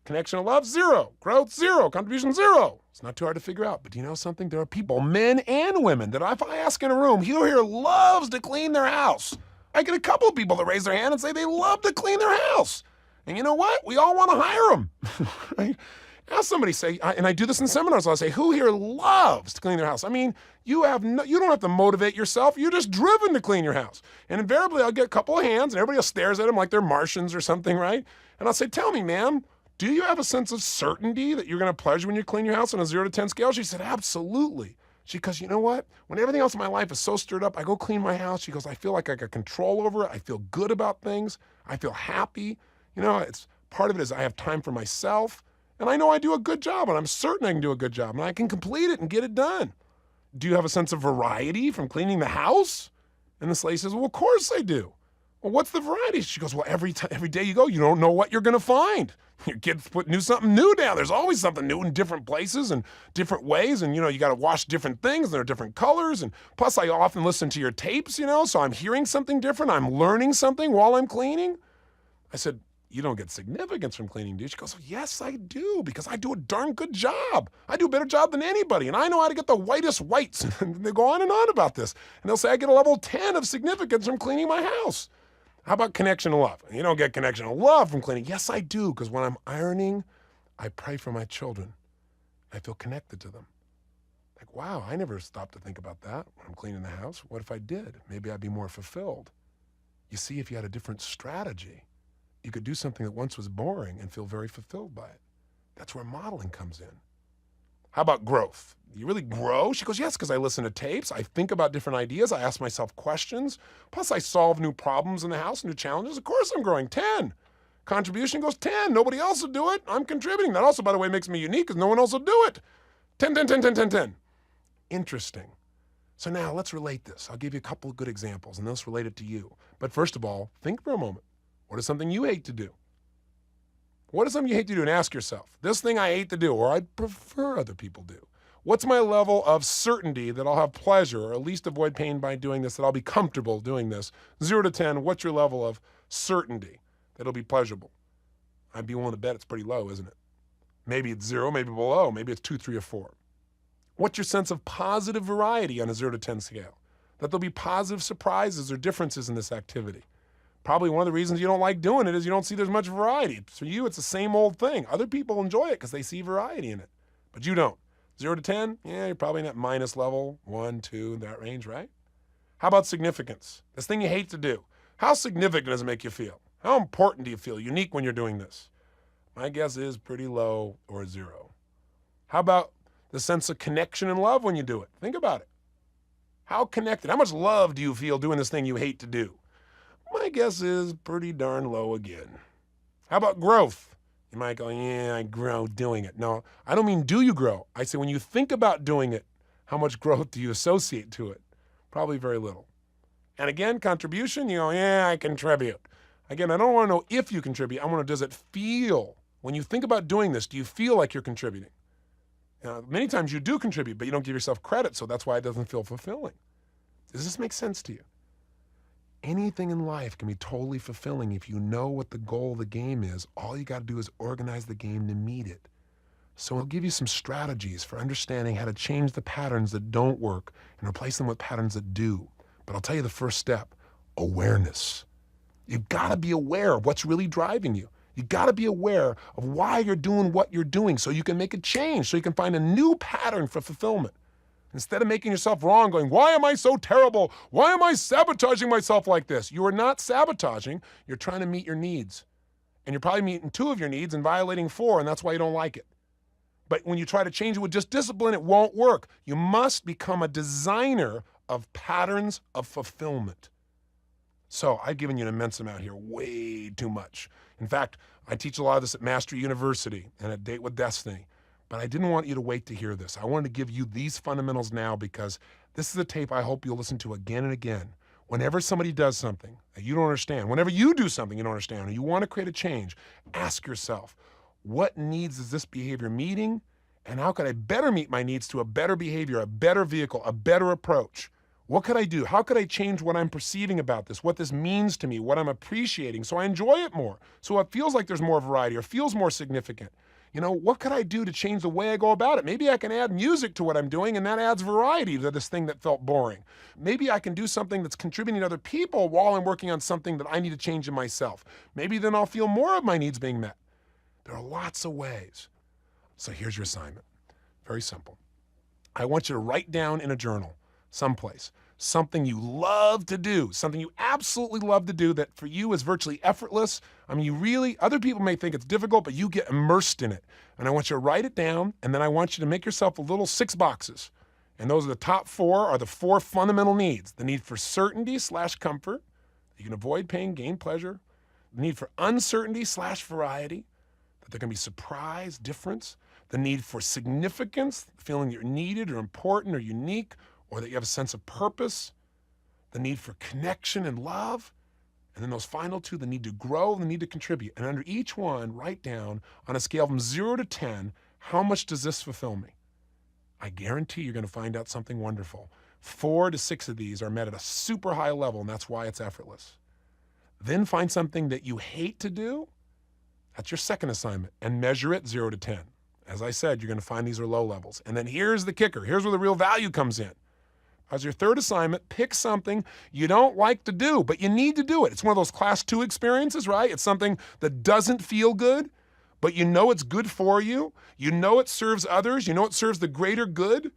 Connection of love, 0. Growth, 0. Contribution, 0. It's not too hard to figure out. But do you know something? There are people, men and women, that if I ask in a room, who here loves to clean their house? I get a couple of people that raise their hand and say they love to clean their house. And you know what? We all want to hire them. Right? Ask somebody, say, and I do this in seminars, I'll say, who here loves to clean their house? I mean, you don't have to motivate yourself. You're just driven to clean your house. And invariably, I'll get a couple of hands, and everybody stares at them like they're Martians or something, right? And I'll say, tell me, ma'am, do you have a sense of certainty that you're going to pleasure when you clean your house on a 0 to 10 scale? She said, absolutely. She goes, you know what? When everything else in my life is so stirred up, I go clean my house. She goes, I feel like I got control over it. I feel good about things. I feel happy. You know, it's part of it is I have time for myself. And I know I do a good job, and I'm certain I can do a good job, and I can complete it and get it done. Do you have a sense of variety from cleaning the house? And this lady says, well, of course I do. Well, what's the variety? She goes, well, every day you go, you don't know what you're going to find. Your kids put something new down. There's always something new in different places and different ways. And, you got to wash different things. And there are different colors. And plus, I often listen to your tapes, so I'm hearing something different. I'm learning something while I'm cleaning. I said, you don't get significance from cleaning, do you? She goes, well, yes, I do, because I do a darn good job. I do a better job than anybody, and I know how to get the whitest whites. And they go on about this. And they'll say, I get a level 10 of significance from cleaning my house. How about connection and love? You don't get connection and love from cleaning. Yes, I do, because when I'm ironing, I pray for my children. I feel connected to them. Like, wow, I never stopped to think about that when I'm cleaning the house. What if I did? Maybe I'd be more fulfilled. You see, if you had a different strategy, you could do something that once was boring and feel very fulfilled by it. That's where modeling comes in. How about growth? You really grow? She goes, yes, because I listen to tapes. I think about different ideas. I ask myself questions. Plus, I solve new problems in the house, new challenges. Of course, I'm growing. 10. Contribution goes 10. Nobody else will do it. I'm contributing. That also, by the way, makes me unique because no one else will do it. 10, 10, 10, 10, 10, 10. Interesting. So now let's relate this. I'll give you a couple of good examples, and let's relate it to you. But first of all, think for a moment. What is something you hate to do? What is something you hate to do? And ask yourself, this thing I hate to do, or I'd prefer other people do. What's my level of certainty that I'll have pleasure, or at least avoid pain by doing this, that I'll be comfortable doing this? 0 to 10, what's your level of certainty that it'll be pleasurable? I'd be willing to bet it's pretty low, isn't it? Maybe it's 0, maybe below, maybe it's 2, 3, or 4. What's your sense of positive variety on a 0 to 10 scale? That there'll be positive surprises or differences in this activity. Probably one of the reasons you don't like doing it is you don't see there's much variety. For you, it's the same old thing. Other people enjoy it because they see variety in it, but you don't. 0 to 10, yeah, you're probably in that minus level, 1, 2, that range, right? How about significance? This thing you hate to do. How significant does it make you feel? How important do you feel unique when you're doing this? My guess is pretty low or 0. How about the sense of connection and love when you do it? Think about it. How connected? How much love do you feel doing this thing you hate to do? My guess is pretty darn low again. How about growth? You might go, yeah, I grow doing it. No, I don't mean do you grow. I say when you think about doing it, how much growth do you associate to it? Probably very little. And again, contribution, you go, yeah, I contribute. Again, I don't want to know if you contribute. I want to know, does it feel, when you think about doing this, do you feel like you're contributing? Many times you do contribute, but you don't give yourself credit, so that's why it doesn't feel fulfilling. Does this make sense to you? Anything in life can be totally fulfilling if you know what the goal of the game is. All you got to do is organize the game to meet it. So I'll give you some strategies for understanding how to change the patterns that don't work and replace them with patterns that do. But I'll tell you the first step, awareness. You've got to be aware of what's really driving you. You've got to be aware of why you're doing what you're doing so you can make a change, so you can find a new pattern for fulfillment. Instead of making yourself wrong, going, why am I so terrible? Why am I sabotaging myself like this? You are not sabotaging. You're trying to meet your needs. And you're probably meeting 2 of your needs and violating 4, and that's why you don't like it. But when you try to change it with just discipline, it won't work. You must become a designer of patterns of fulfillment. So I've given you an immense amount here, way too much. In fact, I teach a lot of this at Mastery University and at Date with Destiny. But I didn't want you to wait to hear this. I wanted to give you these fundamentals now because this is a tape I hope you'll listen to again and again. Whenever somebody does something that you don't understand, whenever you do something you don't understand, and you want to create a change, ask yourself, what needs is this behavior meeting? And how could I better meet my needs to a better behavior, a better vehicle, a better approach? What could I do? How could I change what I'm perceiving about this, what this means to me, what I'm appreciating so I enjoy it more, so it feels like there's more variety or feels more significant? What could I do to change the way I go about it? Maybe I can add music to what I'm doing, and that adds variety to this thing that felt boring. Maybe I can do something that's contributing to other people while I'm working on something that I need to change in myself. Maybe then I'll feel more of my needs being met. There are lots of ways. So here's your assignment. Very simple. I want you to write down in a journal, someplace, something you love to do, something you absolutely love to do that for you is virtually effortless. I mean, other people may think it's difficult, but you get immersed in it. And I want you to write it down, and then I want you to make yourself a little 6 boxes. And those are the top 4 are the 4 fundamental needs. The need for certainty/comfort. You can avoid pain, gain pleasure. The need for uncertainty/variety. That there can be surprise, difference. The need for significance, feeling that you're needed or important or unique, or that you have a sense of purpose. The need for connection and love. And then those final 2, the need to grow, the need to contribute. And under each one, write down on a scale from 0 to 10, how much does this fulfill me? I guarantee you're going to find out something wonderful. 4 to 6 of these are met at a super high level, and that's why it's effortless. Then find something that you hate to do. That's your second assignment, and measure it 0 to 10. As I said, you're going to find these are low levels. And then here's the kicker. Here's where the real value comes in. As your third assignment, pick something you don't like to do, but you need to do it. It's one of those class 2 experiences, right? It's something that doesn't feel good, but you know it's good for you. You know it serves others. You know it serves the greater good.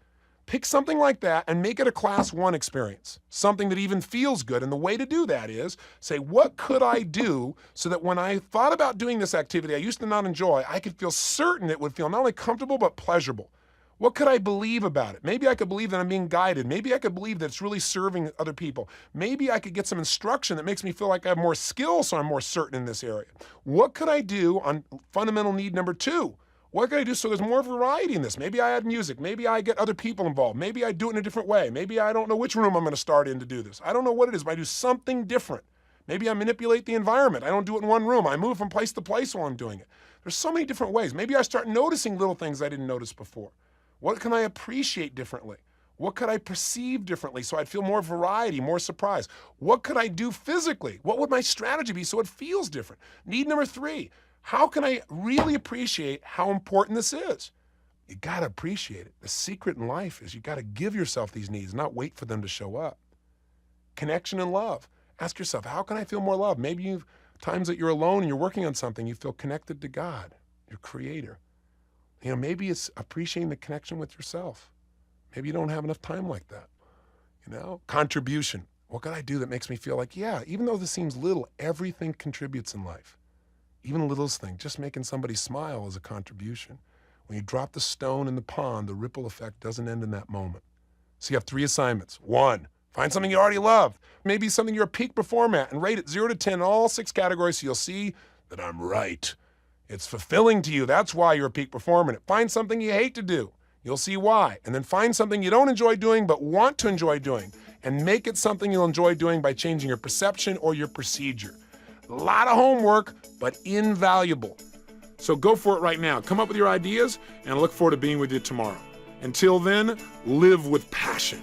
Pick something like that and make it a class 1 experience, something that even feels good. And the way to do that is say, what could I do so that when I thought about doing this activity I used to not enjoy, I could feel certain it would feel not only comfortable but pleasurable. What could I believe about it? Maybe I could believe that I'm being guided. Maybe I could believe that it's really serving other people. Maybe I could get some instruction that makes me feel like I have more skills, so I'm more certain in this area. What could I do on fundamental need number 2? What could I do so there's more variety in this? Maybe I add music. Maybe I get other people involved. Maybe I do it in a different way. Maybe I don't know which room I'm going to start in to do this. I don't know what it is, but I do something different. Maybe I manipulate the environment. I don't do it in one room. I move from place to place while I'm doing it. There's so many different ways. Maybe I start noticing little things I didn't notice before. What can I appreciate differently? What could I perceive differently so I'd feel more variety, more surprise? What could I do physically? What would my strategy be so it feels different? Need number 3, how can I really appreciate how important this is? You gotta appreciate it. The secret in life is you gotta give yourself these needs, not wait for them to show up. Connection and love. Ask yourself, how can I feel more love? Maybe you've times that you're alone and you're working on something, you feel connected to God, your creator. You know, maybe it's appreciating the connection with yourself. Maybe you don't have enough time like that. You know, contribution. What can I do that makes me feel like, yeah, even though this seems little, everything contributes in life. Even the littlest thing, just making somebody smile is a contribution. When you drop the stone in the pond, the ripple effect doesn't end in that moment. So you have 3 assignments. 1, find something you already love. Maybe something you're a peak performer at, and rate it 0 to 10 in all 6 categories so you'll see that I'm right. It's fulfilling to you. That's why you're a peak performer. And find something you hate to do. You'll see why. And then find something you don't enjoy doing but want to enjoy doing. And make it something you'll enjoy doing by changing your perception or your procedure. A lot of homework, but invaluable. So go for it right now. Come up with your ideas, and I look forward to being with you tomorrow. Until then, live with passion.